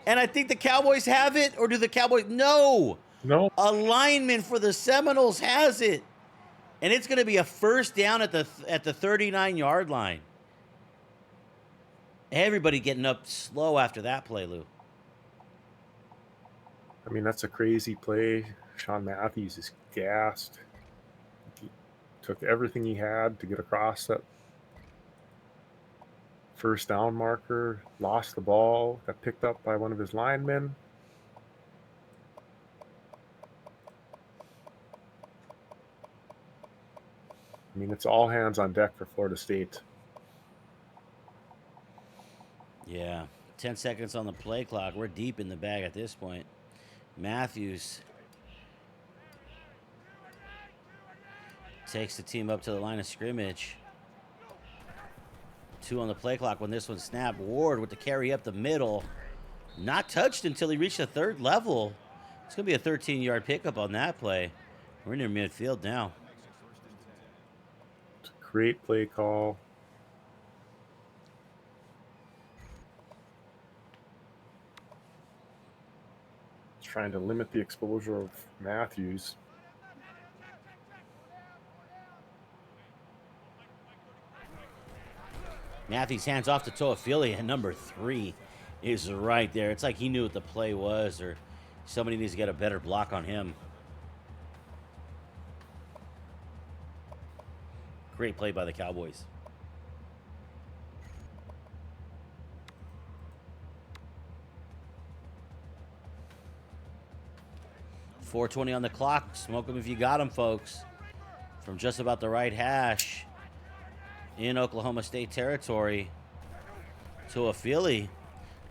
And I think the Cowboys have it, or do the Cowboys? No. no, A lineman for the Seminoles has it. And it's going to be a first down at the 39-yard line. Everybody getting up slow after that play, Lou. I mean, that's a crazy play. Sean Matthews is gassed. He took everything he had to get across that first down marker, lost the ball, got picked up by one of his linemen. I mean, it's all hands on deck for Florida State. Yeah, 10 seconds on the play clock. We're deep in the bag at this point. Matthews takes the team up to the line of scrimmage. 2 on the play clock when this one snapped. Ward with the carry up the middle. Not touched until he reached the 3rd level. It's going to be a 13-yard pickup on that play. We're near midfield now. It's a great play call. Trying to limit the exposure of Matthews. Matthews hands off to Toafili, and number 3 is right there. It's like he knew what the play was, or somebody needs to get a better block on him. Great play by the Cowboys. .420 on the clock. Smoke them if you got them, folks. From just about the right hash in Oklahoma State territory. Toafili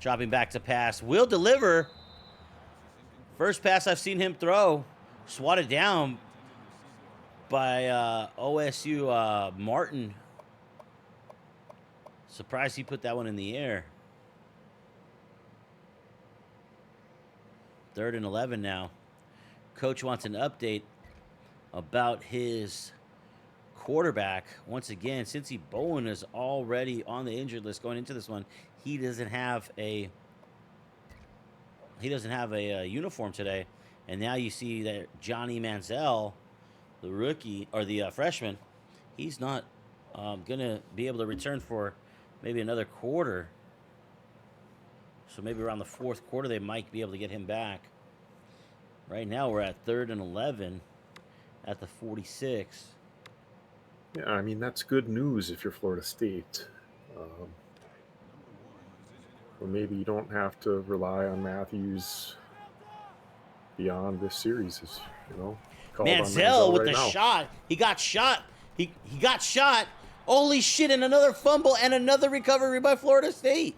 dropping back to pass. Will deliver. First pass I've seen him throw. Swatted down by OSU Martin. Surprised he put that one in the air. 3rd and 11 now. Coach wants an update about his quarterback. Once again, CincyBowen is already on the injured list going into this one. He doesn't have a uniform today. And now you see that Johnny Manziel, the rookie or the freshman, he's not going to be able to return for maybe another quarter. So maybe around the 4th quarter they might be able to get him back. Right now we're at 3rd and 11 at the 46. Yeah, I mean, that's good news if you're Florida State. Or maybe you don't have to rely on Matthews beyond this series. Manziel with right the now. shot. He got shot. He got shot. Holy shit, and another fumble and another recovery by Florida State.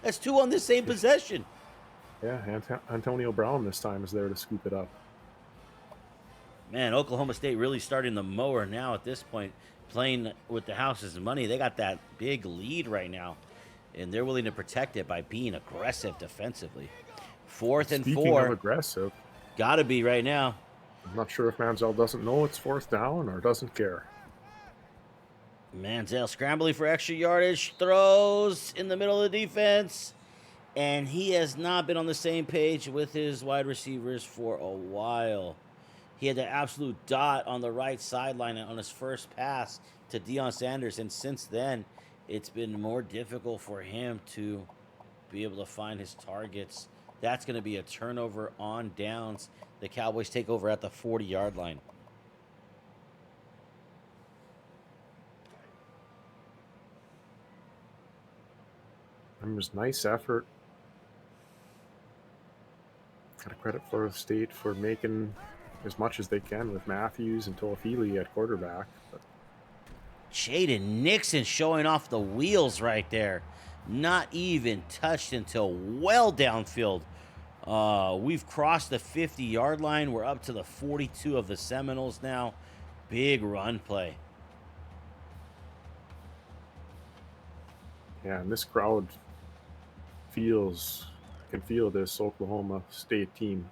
That's 2 on the same possession. Yeah, Antonio Brown this time is there to scoop it up. Man, Oklahoma State really starting the mower now at this point, playing with the house's money. They got that big lead right now, and they're willing to protect it by being aggressive defensively. 4th and 4. Speaking of aggressive, got to be right now. I'm not sure if Manziel doesn't know it's 4th down or doesn't care. Manziel scrambling for extra yardage, throws in the middle of the defense, and he has not been on the same page with his wide receivers for a while. He had the absolute dot on the right sideline on his first pass to Deion Sanders, and since then, it's been more difficult for him to be able to find his targets. That's going to be a turnover on downs. The Cowboys take over at the 40-yard line. I mean, it was nice effort. Got to credit Florida State for making as much as they can with Matthews and Toafili at quarterback. But Jaden Nixon showing off the wheels right there. Not even touched until well downfield. We've crossed the 50-yard line. We're up to the 42 of the Seminoles now. Big run play. yeah, and this crowd can feel this Oklahoma State team.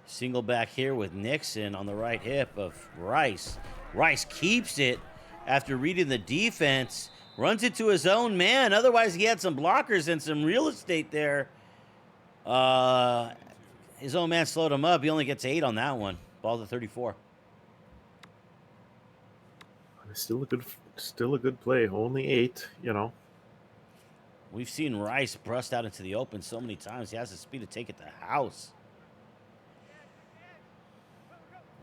Single back here with Nixon on the right hip of Rice. Rice keeps it after reading the defense. Runs it to his own man. Otherwise, he had some blockers and some real estate there. His own man slowed him up. He only gets 8 on that one. Ball to 34. Still a good play. Only 8, you know. We've seen Rice burst out into the open so many times. He has the speed to take it to the house.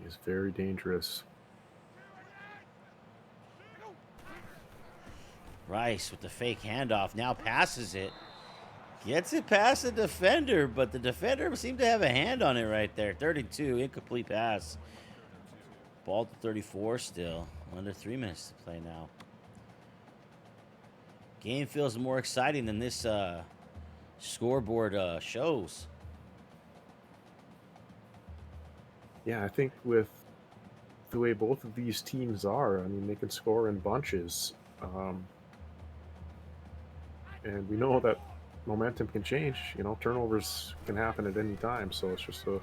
He's very dangerous. Rice with the fake handoff. Now passes it. Gets it past the defender, but the defender seemed to have a hand on it right there. 32, incomplete pass. Ball to 34 still. Under 3 minutes to play now. Game feels more exciting than this scoreboard shows. Yeah, I think with the way both of these teams are, I mean, they can score in bunches. And we know that momentum can change. You know, turnovers can happen at any time. So it's just a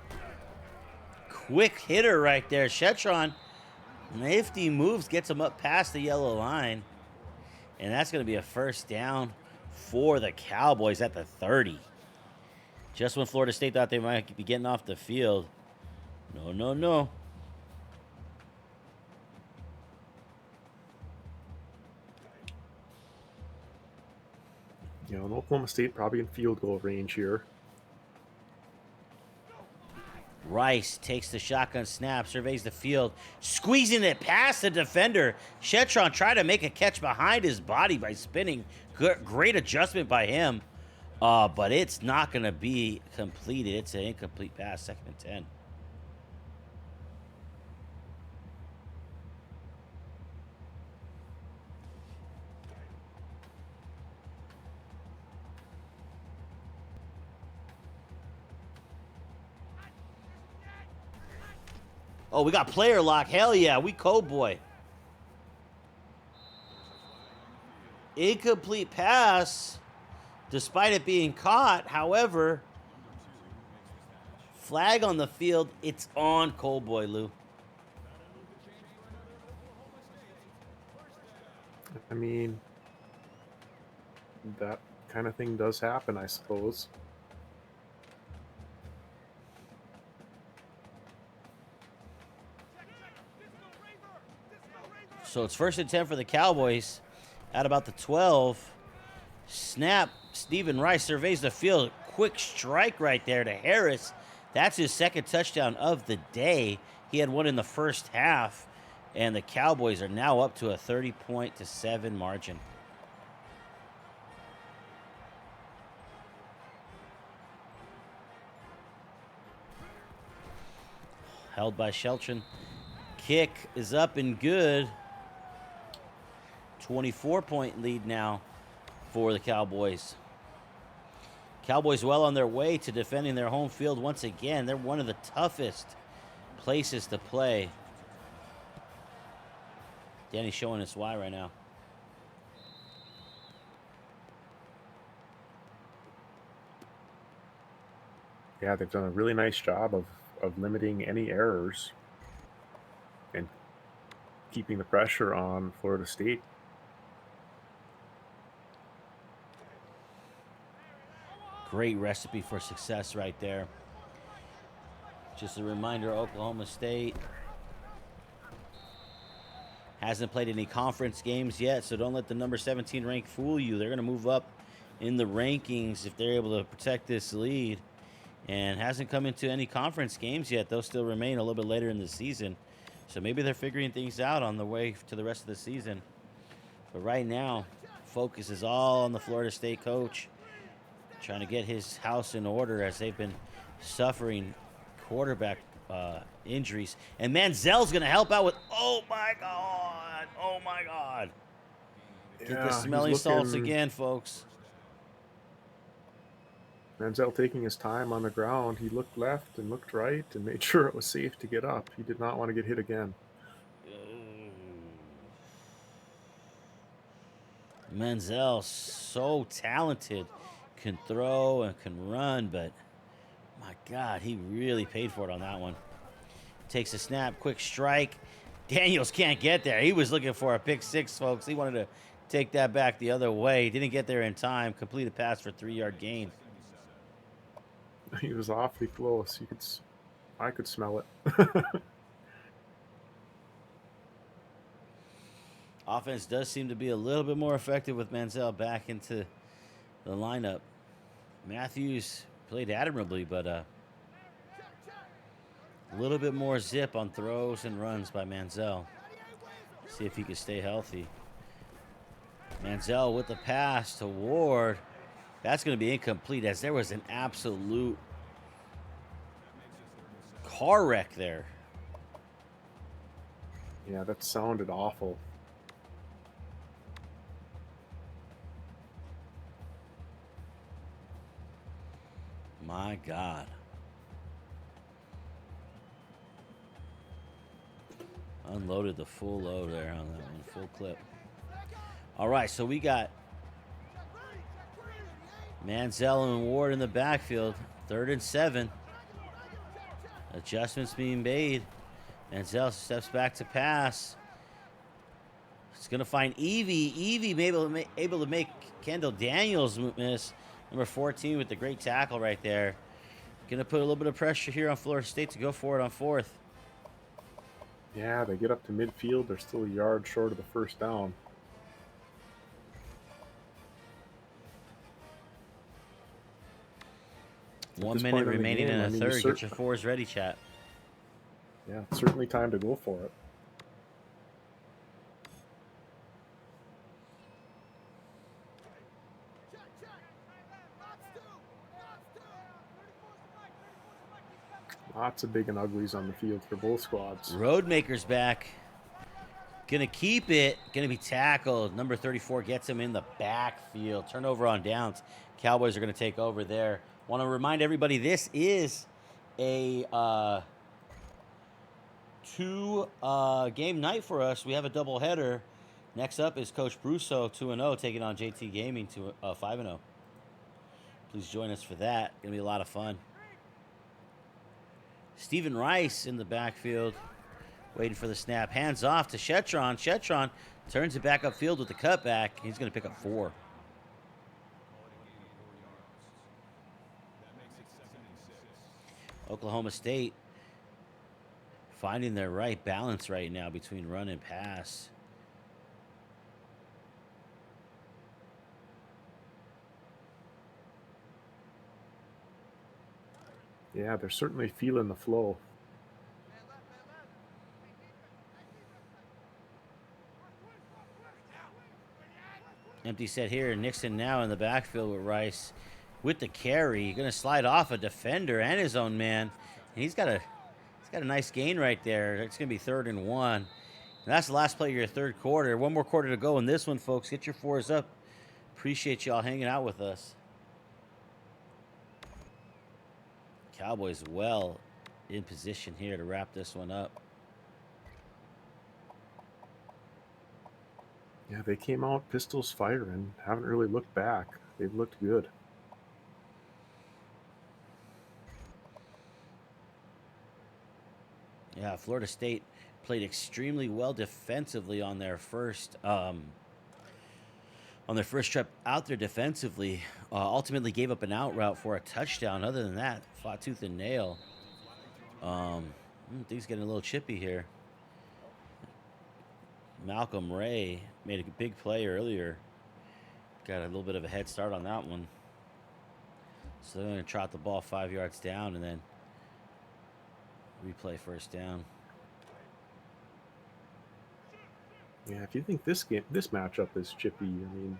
quick hitter right there. Shetron, nifty moves, gets him up past the yellow line. And that's going to be a first down for the Cowboys at the 30. Just when Florida State thought they might be getting off the field. No, no, no. You know, Oklahoma State probably in field goal range here. Rice takes the shotgun snap, surveys the field, squeezing it past the defender. Shetron tried to make a catch behind his body by spinning. Great adjustment by him, but it's not going to be completed. It's an incomplete pass, 2nd and 10. Oh, we got player lock. Hell yeah, we code boy. Incomplete pass, despite it being caught. However, flag on the field. It's on Cold Boy, Lou. I mean, that kind of thing does happen, I suppose. So it's 1st and 10 for the Cowboys at about the 12. Snap. Stephen Rice surveys the field. Quick strike right there to Harris. That's his 2nd touchdown of the day. He had one in the first half. And the Cowboys are now up to a 30-7 margin. Held by Shelton. Kick is up and good. 24-point lead now for the Cowboys. Cowboys well on their way to defending their home field once again. They're one of the toughest places to play. Danny's showing us why right now. Yeah, they've done a really nice job of limiting any errors and keeping the pressure on Florida State. Great recipe for success right there. Just a reminder, Oklahoma State hasn't played any conference games yet, so don't let the number 17 rank fool you. They're going to move up in the rankings if they're able to protect this lead. And hasn't come into any conference games yet. They'll still remain a little bit later in the season. So maybe they're figuring things out on the way to the rest of the season. But right now, focus is all on the Florida State coach, trying to get his house in order as they've been suffering quarterback injuries. And Manziel's going to help out with, oh my God, oh my God. Get the Yeah, smelling he's salts looking- again, folks. Manziel taking his time on the ground. He looked left and looked right and made sure it was safe to get up. He did not want to get hit again. Manziel, so talented, can throw and can run, but my God, he really paid for it on that one. Takes a snap, quick strike. Daniels can't get there. He was looking for a pick six, folks. He wanted to take that back the other way. Didn't get there in time. Complete a pass for a 3-yard gain. He was awfully close. I could smell it. Offense does seem to be a little bit more effective with Manziel back into the lineup. Matthews played admirably, but a little bit more zip on throws and runs by Manziel. See if he can stay healthy. Manziel with the pass to Ward. That's going to be incomplete as there was an absolute car wreck there. Yeah, that sounded awful. My God. Unloaded the full load there on that one, full clip. All right, so we got Manziel and Ward in the backfield. 3rd and 7. Adjustments being made. Manziel steps back to pass. It's going to find Evie. Evie able to make Kendall Daniels miss. Number 14 with the great tackle right there. Going to put a little bit of pressure here on Florida State to go for it on 4th. Yeah, they get up to midfield. They're still a yard short of the first down. At 1 this minute point in the remaining game, in I the mean, third. Get your fours ready, chat. Yeah, it's certainly time to go for it. Lots of big and uglies on the field for both squads. Roadmaker's back. Gonna keep it. Gonna be tackled. Number 34 gets him in the backfield. Turnover on downs. Cowboys are gonna take over there. Want to remind everybody this is a 2-game night for us. We have a doubleheader. Next up is Coach Brusoe 2-0 taking on JT Gaming 5-0. Please join us for that. Gonna be a lot of fun. Stephen Rice in the backfield, waiting for the snap. Hands off to Shetron. Shetron turns it back upfield with the cutback. He's going to pick up 4. Oklahoma State finding their right balance right now between run and pass. Yeah, they're certainly feeling the flow. Empty set here. Nixon now in the backfield with Rice with the carry. Going to slide off a defender and his own man. And he's got a nice gain right there. It's going to be 3rd and 1. And that's the last play of your third quarter. 1 more quarter to go in this one, folks. Get your 4s up. Appreciate y'all hanging out with us. Cowboys well in position here to wrap this one up. Yeah, they came out pistols firing. Haven't really looked back. They've looked good. Yeah, Florida State played extremely well defensively on their first trip out there defensively. Ultimately gave up an out route for a touchdown. Other than that, fought tooth and nail. Things getting a little chippy here. Malcolm Ray made a big play earlier. Got a little bit of a head start on that one. So they're going to trot the ball 5 yards down and then replay first down. Yeah, if you think this matchup is chippy, I mean,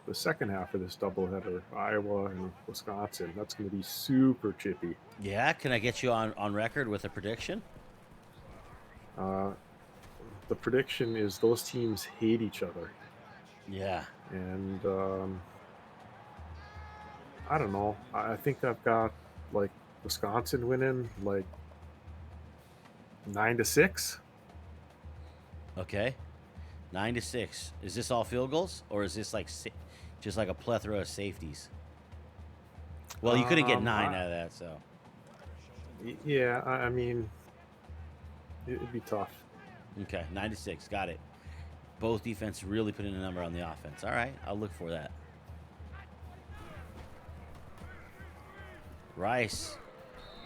the second half of this doubleheader, Iowa and Wisconsin, that's going to be super chippy. Yeah, can I get you on record with a prediction? The prediction is those teams hate each other. Yeah. And I don't know. I think I've got like Wisconsin winning like 9-6. Okay. 9-6. Is this all field goals, or is this like just like a plethora of safeties? Well, you couldn't get 9 out of that, so. Yeah, I mean, it'd be tough. Okay, 9-6. Got it. Both defense really putting a number on the offense. All right, I'll look for that. Rice,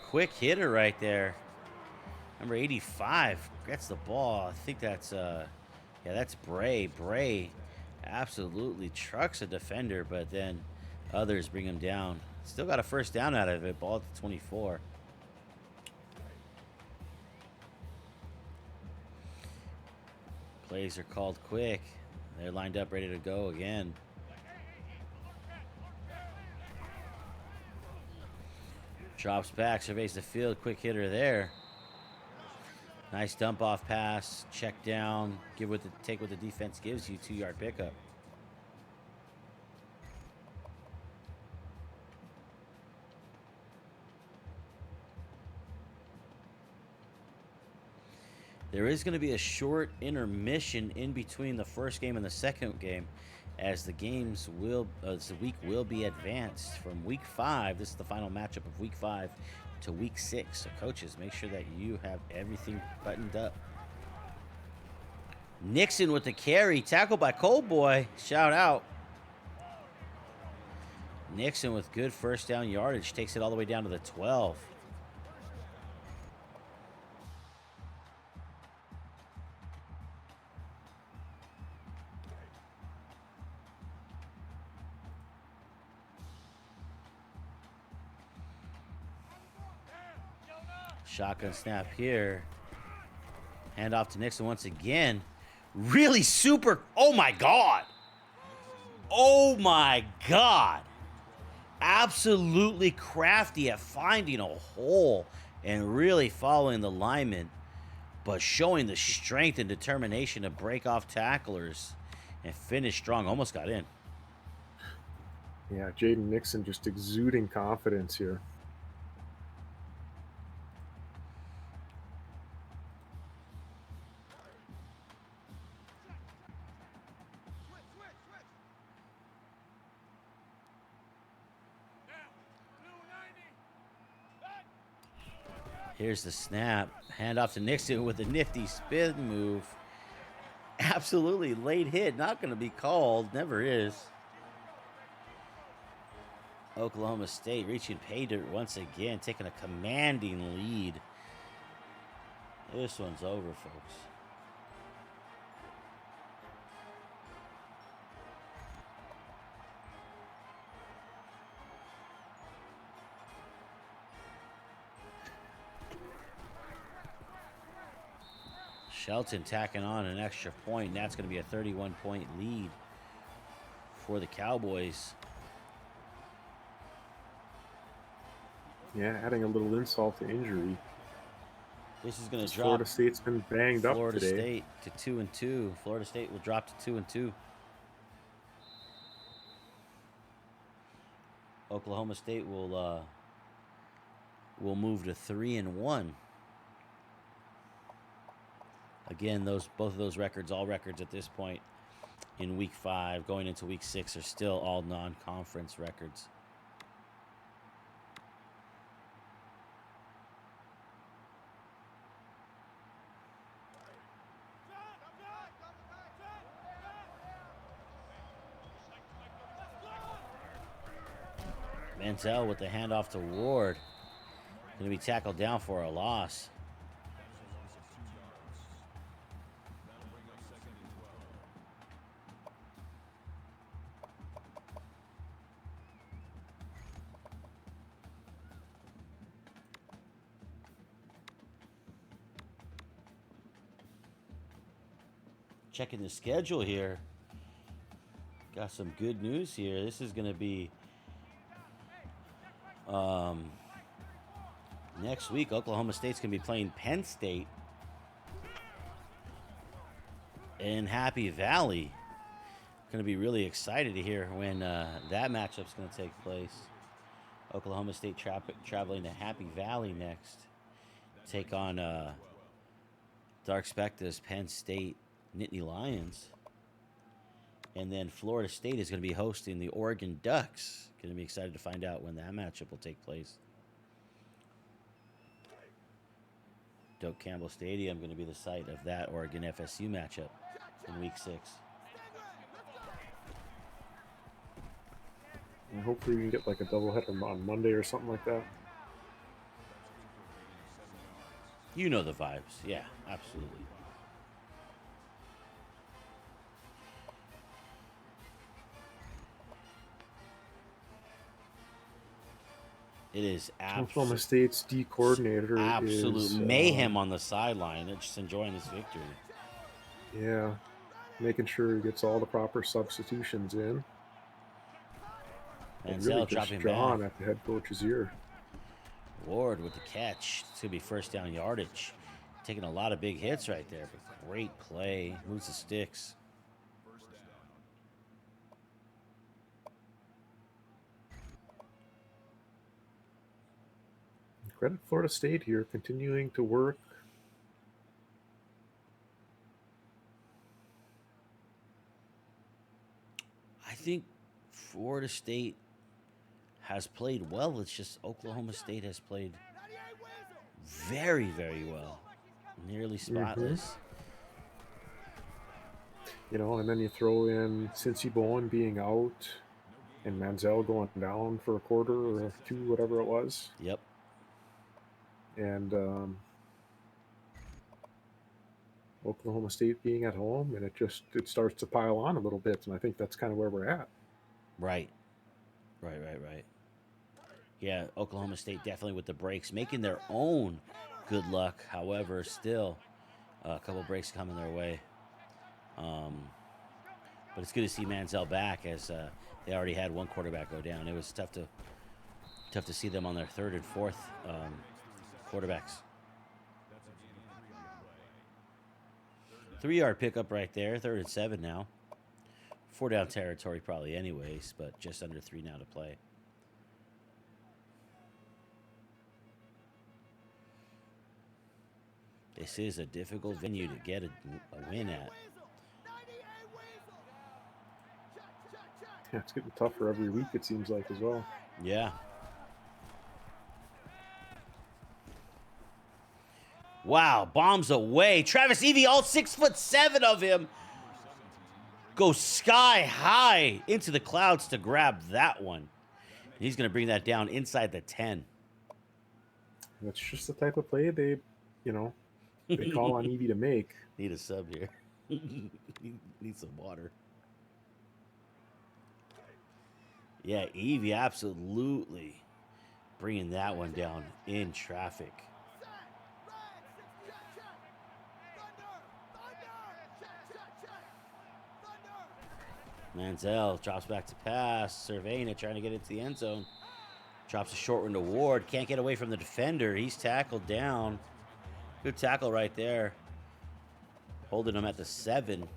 quick hitter right there. Number 85 gets the ball. I think that's that's Bray. Bray absolutely trucks a defender, but then others bring him down. Still got a first down out of it. Ball at the 24. Plays are called quick. They're lined up, ready to go again. Drops back, surveys the field. Quick hitter there. Nice dump off pass. Check down. Take what the defense gives you. 2-yard pickup. There is going to be a short intermission in between the first game and the second game, as the week will be advanced from week 5. This is the final matchup of week 5 to week 6. So coaches, make sure that you have everything buttoned up. Nixon with the carry, tackled by Cold Boy. Shout out. Nixon with good first down yardage, takes it all the way down to the 12. Shotgun snap here. Hand off to Nixon once again. Really super. Oh my God. Oh my God. Absolutely crafty at finding a hole and really following the lineman, but showing the strength and determination to break off tacklers and finish strong. Almost got in. Yeah, Jaden Nixon just exuding confidence here. Here's the snap. Hand off to Nixon with a nifty spin move. Absolutely late hit. Not going to be called. Never is. Oklahoma State reaching pay dirt once again, taking a commanding lead. This one's over, folks. Shelton tacking on an extra point, and that's going to be a 31-point lead for the Cowboys. Yeah, adding a little insult to injury. This is going to drop. Florida State's been banged up Florida today. State to 2-2. Florida State will drop to 2-2. Oklahoma State will move to 3-1. Again, both of those records, all records at this point in week 5, going into week 6, are still all non-conference records. Manziel with the handoff to Ward. Going to be tackled down for a loss. checking the schedule here. Got some good news here. This is going to be next week. Oklahoma State's going to be playing Penn State in Happy Valley. Going to be really excited to hear when that matchup's going to take place. Oklahoma State traveling to Happy Valley next. Take on DarkSpecta16-Penn State Nittany Lions. And then Florida State is going to be hosting the Oregon Ducks. Going to be excited to find out when that matchup will take place. Doak Campbell Stadium going to be the site of that Oregon FSU matchup in Week 6. And hopefully we can get like a doubleheader on Monday or something like that. You know the vibes. Yeah, absolutely. It is Oklahoma State's D coordinator absolute is mayhem on the sideline. They're just enjoying this victory. Yeah, making sure he gets all the proper substitutions in. And really just drawn at the head coach's ear. Ward with the catch. It's going to be first down yardage. Taking a lot of big hits right there, but great play. Moves the sticks. Credit Florida State here, continuing to work. I think Florida State has played well. It's just Oklahoma State has played very, very well. Nearly spotless. You know, and then you throw in CincyBowen being out and Manziel going down for a quarter or two, whatever it was. Yep. And Oklahoma State being at home, and it starts to pile on a little bit, and I think that's kind of where we're at. Right. Yeah, Oklahoma State definitely with the breaks, making their own good luck. However, still a couple breaks coming their way. But it's good to see Manziel back, as they already had one quarterback go down. It was tough to see them on their third and fourth quarterbacks. 3-yard pickup right there, 3rd and 7 now. 4 down territory probably anyways, but just under 3 now to play. This is a difficult venue to get a win at. Yeah, it's getting tougher every week, it seems like, as well. Yeah. Wow, bombs away. Travis Evie, all 6'7" of him, goes sky high into the clouds to grab that one. He's going to bring that down inside the 10. That's just the type of play they call on Evie to make. Need a sub here. Need some water. Yeah, Evie absolutely bringing that one down in traffic. Manziel drops back to pass. Surveying it, trying to get into the end zone. Drops a short one to Ward. Can't get away from the defender. He's tackled down. Good tackle right there. Holding him at the 7.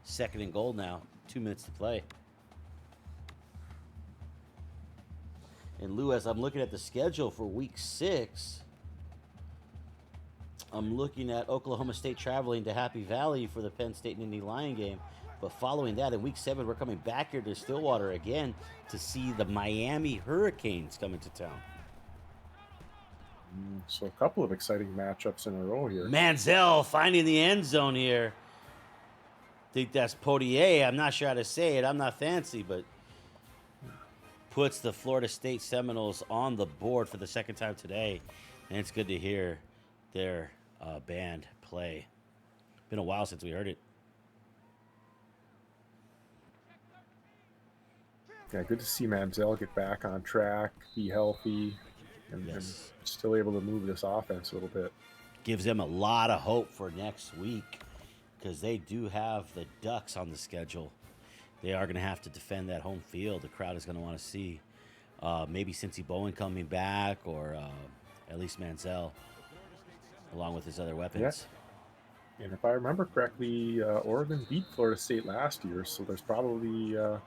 2nd and goal now. 2 minutes to play. And Lou, as I'm looking at the schedule for Week 6, I'm looking at Oklahoma State traveling to Happy Valley for the Penn State Nittany Lion game. But following that, in Week 7, we're coming back here to Stillwater again to see the Miami Hurricanes coming to town. So a couple of exciting matchups in a row here. Manziel finding the end zone here. Think that's Potier. I'm not sure how to say it. I'm not fancy, but puts the Florida State Seminoles on the board for the 2nd time today. And it's good to hear their band play. Been a while since we heard it. Yeah, good to see Manziel get back on track, be healthy, and still able to move this offense a little bit. Gives them a lot of hope for next week. because they do have the Ducks on the schedule. They are going to have to defend that home field. The crowd is going to want to see maybe CincyBowen coming back, or at least Manziel, along with his other weapons. Yeah. And if I remember correctly, Oregon beat Florida State last year, so there's probably going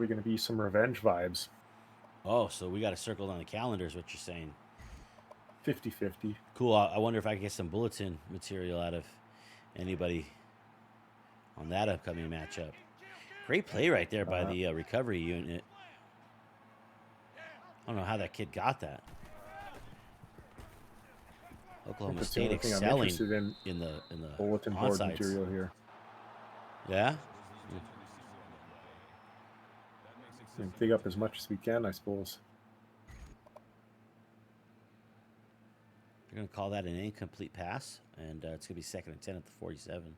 to be some revenge vibes. Oh, so we got to circle on the calendar is what you're saying. 50-50. Cool. I wonder if I can get some bulletin material out of anybody on that upcoming matchup. Great play right there by the recovery unit. I don't know how that kid got that. Oklahoma State excelling in the bulletin board material here. Yeah? And dig up as much as we can, I suppose. They're going to call that an incomplete pass, and it's going to be 2nd and 10 at the 47.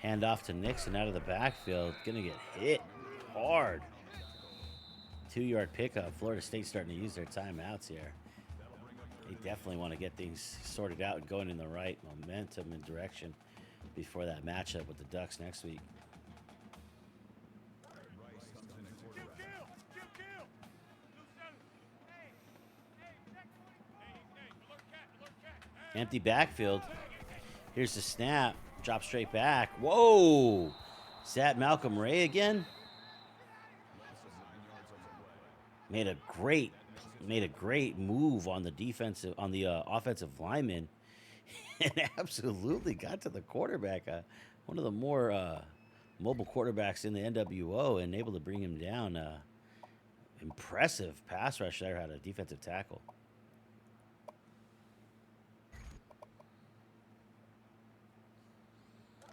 Hand off to Nixon out of the backfield. Going to get hit hard. 2-yard pickup. Florida State starting to use their timeouts here. They definitely want to get things sorted out and going in the right momentum and direction before that matchup with the Ducks next week. Empty backfield. Here's the snap. Drop straight back. Whoa! Is that Malcolm Ray again? Made a great move on the offensive lineman, and absolutely got to the quarterback. One of the more mobile quarterbacks in the NWO, and able to bring him down. Impressive pass rush there. Had a defensive tackle.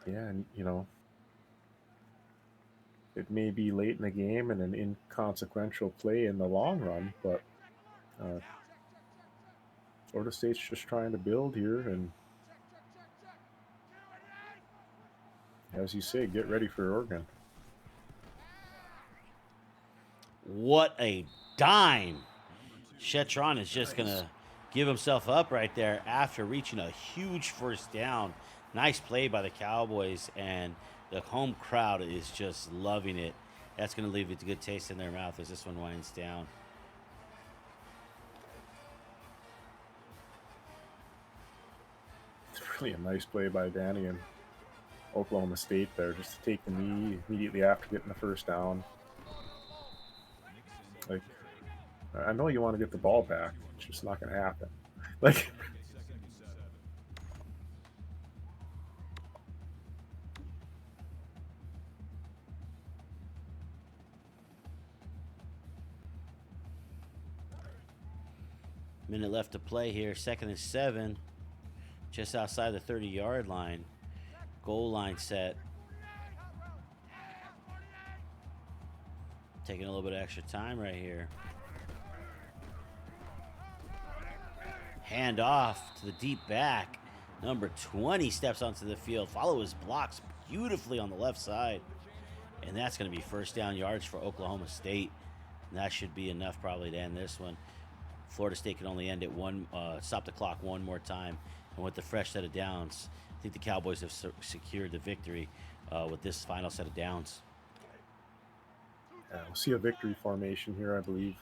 Yeah, and it may be late in the game and an inconsequential play in the long run, but Florida State's just trying to build here, and as you say, get ready for Oregon. What a dime! Shetron is just going to give himself up right there after reaching a huge first down. Nice play by the Cowboys, and the home crowd is just loving it. That's going to leave a good taste in their mouth as this one winds down. It's really a nice play by Danny and Oklahoma State there, just to take the knee immediately after getting the first down. Like, I know you want to get the ball back. It's just not going to happen. Like... Minute left to play here. 2nd and 7. Just outside the 30-yard line. Goal line set. Taking a little bit of extra time right here. Hand off to the deep back. Number 20 steps onto the field. Follow his blocks beautifully on the left side. And that's going to be first down yards for Oklahoma State. And that should be enough probably to end this one. Florida State can only end it stop the clock one more time. And with the fresh set of downs, I think the Cowboys have secured the victory with this final set of downs. Yeah, we'll see a victory formation here, I believe.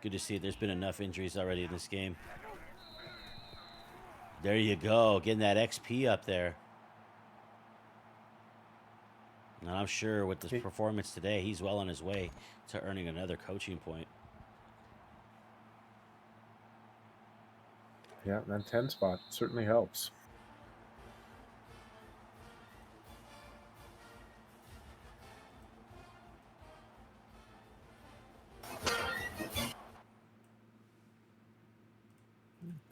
Good to see it. There's been enough injuries already in this game. There you go, getting that XP up there. And I'm sure with this performance today, he's well on his way to earning another coaching point. Yeah, and that 10 spot certainly helps.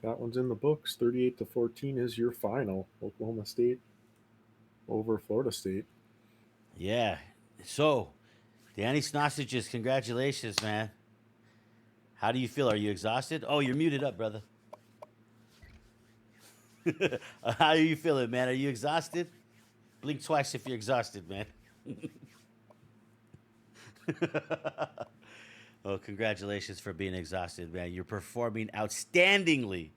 That one's in the books. 38-14 is your final. Oklahoma State over Florida State. Yeah. So, Danny Snausages, congratulations, man. How do you feel? Are you exhausted? Oh, you're muted up, brother. How are you feeling, man? Are you exhausted? Blink twice if you're exhausted, man. Well, congratulations for being exhausted, man. You're performing outstandingly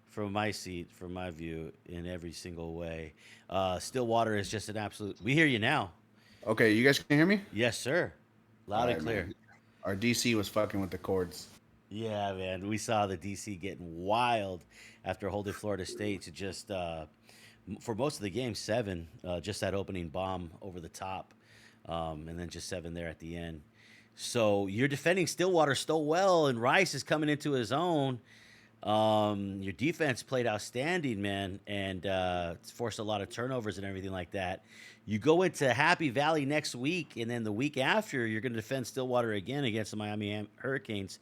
from my seat, from my view, in every single way. Stillwater is just an absolute. We hear you now. Okay, you guys can hear me? Yes, sir. All Loud and right, clear. man. Our DC was fucking with the cords. Yeah, man. We saw the DC getting wild after holding Florida State to just, for most of the game, 7, just that opening bomb over the top, and then just 7 there at the end. So you're defending Stillwater so well, and Rice is coming into his own. Your defense played outstanding, man, and it's forced a lot of turnovers and everything like that. You go into Happy Valley next week, and then the week after, you're going to defend Stillwater again against the Miami Hurricanes,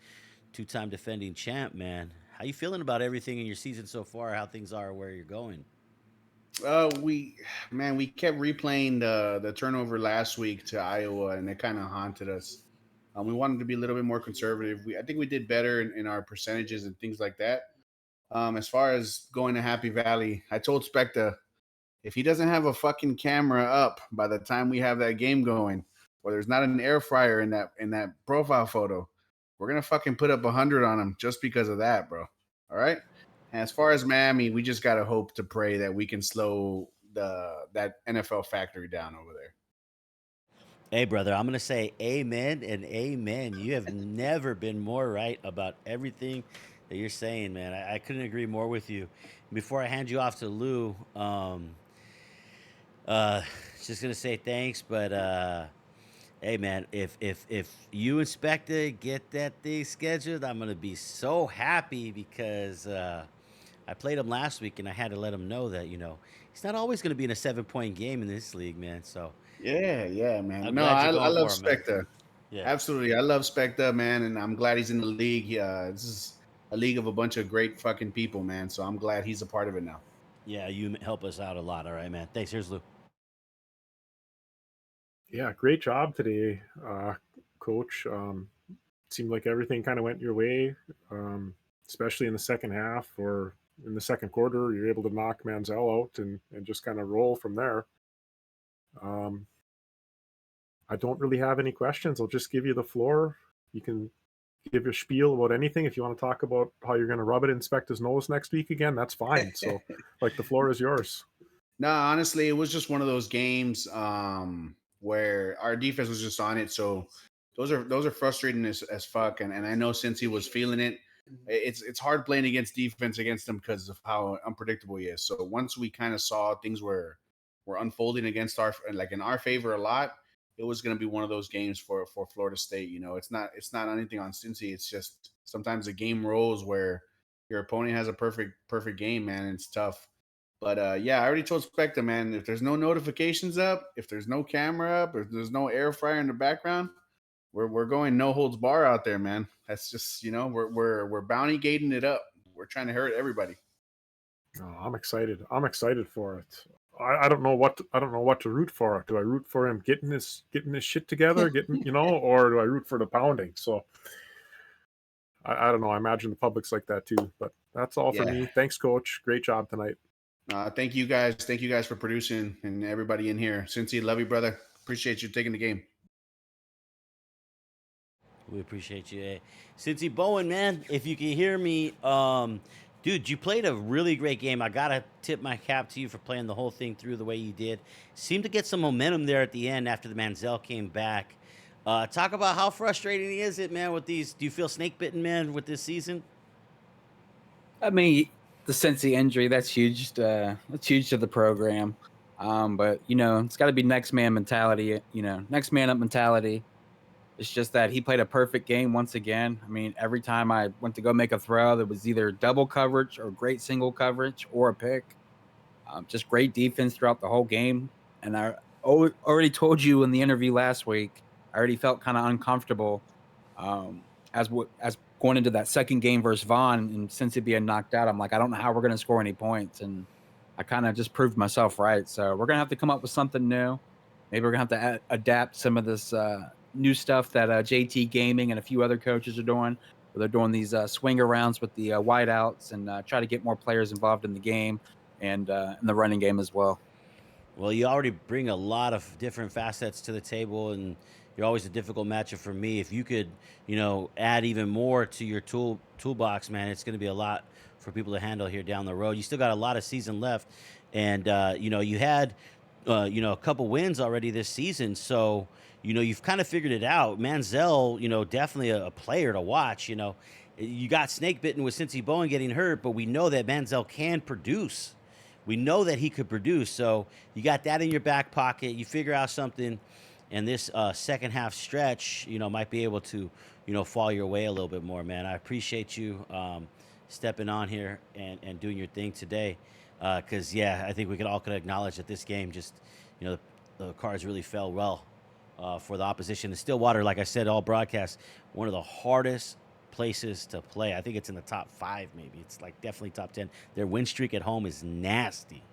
2-time defending champ, man. How you feeling about everything in your season so far? How things are, where you're going? We kept replaying the turnover last week to Iowa, and it kind of haunted us. We wanted to be a little bit more conservative. I think we did better in our percentages and things like that. As far as going to Happy Valley, I told Specta, if he doesn't have a fucking camera up by the time we have that game going, or there's not an air fryer in that profile photo, we're gonna fucking put up 100 on him just because of that, bro. All right. And as far as Miami, we just gotta hope to pray that we can slow that NFL factory down over there. Hey, brother, I'm going to say amen and amen. You have never been more right about everything that you're saying, man. I couldn't agree more with you. Before I hand you off to Lou, just going to say thanks, but hey, man, if you and Specta get that thing scheduled, I'm going to be so happy because I played him last week, and I had to let him know that, he's not always going to be in a 7-point game in this league, man, so... Yeah, man. I'm No, glad I you're going love for him, man. Specta. Yeah. Absolutely. I love Specta, man, and I'm glad he's in the league. This is a league of a bunch of great fucking people, man. So I'm glad he's a part of it now. Yeah, you help us out a lot. All right, man. Thanks. Here's Lou. Yeah, great job today, Coach. Seemed like everything kind of went your way, especially in the second half or in the second quarter. You're able to knock Manziel out and just kind of roll from there. I don't really have any questions. I'll just give you the floor. You can give your spiel about anything. If you want to talk about how you're going to rub it in Specta's nose next week again, that's fine. So, the floor is yours. No, honestly, it was just one of those games where our defense was just on it. So those are frustrating as fuck. And I know Cincy was feeling it. It's hard playing against defense against him because of how unpredictable he is. So once we kind of saw things were unfolding against in our favor a lot, it was going to be one of those games for Florida State. It's not anything on Cincy. It's just sometimes the game rolls where your opponent has a perfect game, man. And it's tough. But yeah, I already told Specta, man, if there's no notifications up, if there's no camera up, if there's no air fryer in the background, we're going no holds bar out there, man. That's just we're bounty gating it up. We're trying to hurt everybody. Oh, I'm excited. I'm excited for it. I don't know what to root for. Do I root for him getting his shit together, or do I root for the pounding? So I don't know. I imagine the public's like that too. But that's all for me. Thanks, Coach. Great job tonight. Thank you guys. Thank you guys for producing and everybody in here. Cincy, love you, brother. Appreciate you taking the game. We appreciate you. Cincy Bowen, man, if you can hear me, dude, you played a really great game. I got to tip my cap to you for playing the whole thing through the way you did. Seemed to get some momentum there at the end after the Manziel came back. Talk about how frustrating is it, man, with these. Do you feel snake bitten, man, with this season? I mean, the Cincy injury, that's huge. That's huge to the program. But, it's got to be next man mentality, next man up mentality. It's just that he played a perfect game once again. I mean, every time I went to go make a throw, there was either double coverage or great single coverage or a pick. Just great defense throughout the whole game. And I already told you in the interview last week, I already felt kind of uncomfortable as going into that second game versus Vaughn, and since it being knocked out, I'm like, I don't know how we're going to score any points. And I kind of just proved myself right. So we're going to have to come up with something new. Maybe we're going to have to adapt some of this new stuff that JT Gaming and a few other coaches are doing. Where they're doing these swing arounds with the wideouts and try to get more players involved in the game and in the running game as well. Well, you already bring a lot of different facets to the table, and you're always a difficult matchup for me. If you could, add even more to your toolbox, man, it's going to be a lot for people to handle here down the road. You still got a lot of season left, and you had, a couple wins already this season, so you've kind of figured it out. Manziel, definitely a player to watch. You got snake bitten with Cincy Bowen getting hurt, but we know that Manziel can produce. We know that he could produce. So you got that in your back pocket. You figure out something, and this second half stretch, might be able to, fall your way a little bit more, man. I appreciate you stepping on here and doing your thing today. Because, I think we could acknowledge that this game just, the cards really fell well for the opposition. The Stillwater, like I said, all broadcast, one of the hardest places to play. I think it's in the top 5, maybe. It's like definitely top 10. Their win streak at home is nasty.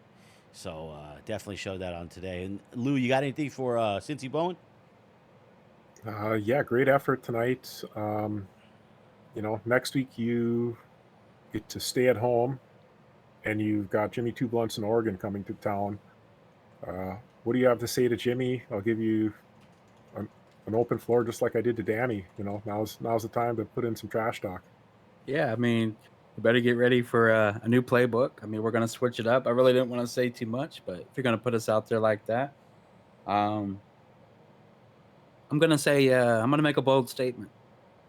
So definitely showed that on today. And Lou, you got anything for Cincy Bowen? Yeah, great effort tonight. Next week you get to stay at home, and you've got Jimmy Two Blunts in Oregon coming to town. What do you have to say to Jimmy? I'll give you an open floor, just like I did to Danny. Now's the time to put in some trash talk. Yeah, I mean, you better get ready for a new playbook. I mean, we're going to switch it up. I really didn't want to say too much, but if you're going to put us out there like that, I'm going to say I'm going to make a bold statement.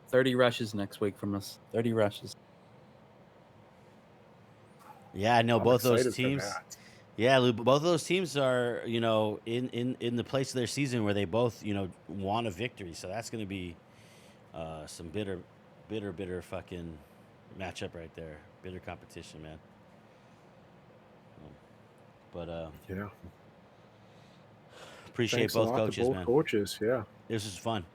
30 rushes next week from us. 30 rushes. Yeah, I know I'm both those excited for teams. that. Yeah, Lou, both of those teams are, in the place of their season where they both, want a victory. So that's going to be some bitter fucking matchup right there. Bitter competition, man. But Yeah. appreciate Thanks a both lot to coaches, both man. coaches. Yeah. This is fun.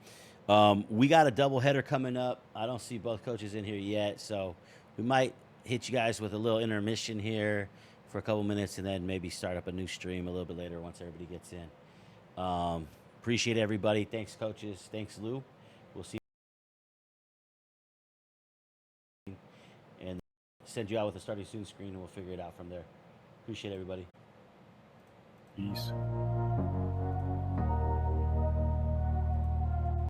We got a doubleheader coming up. I don't see both coaches in here yet, so we might hit you guys with a little intermission here for a couple minutes, and then maybe start up a new stream a little bit later once everybody gets in. Appreciate everybody. Thanks, coaches. Thanks, Lou. We'll see you and send you out with a starting soon screen, and we'll figure it out from there. Appreciate everybody. Peace.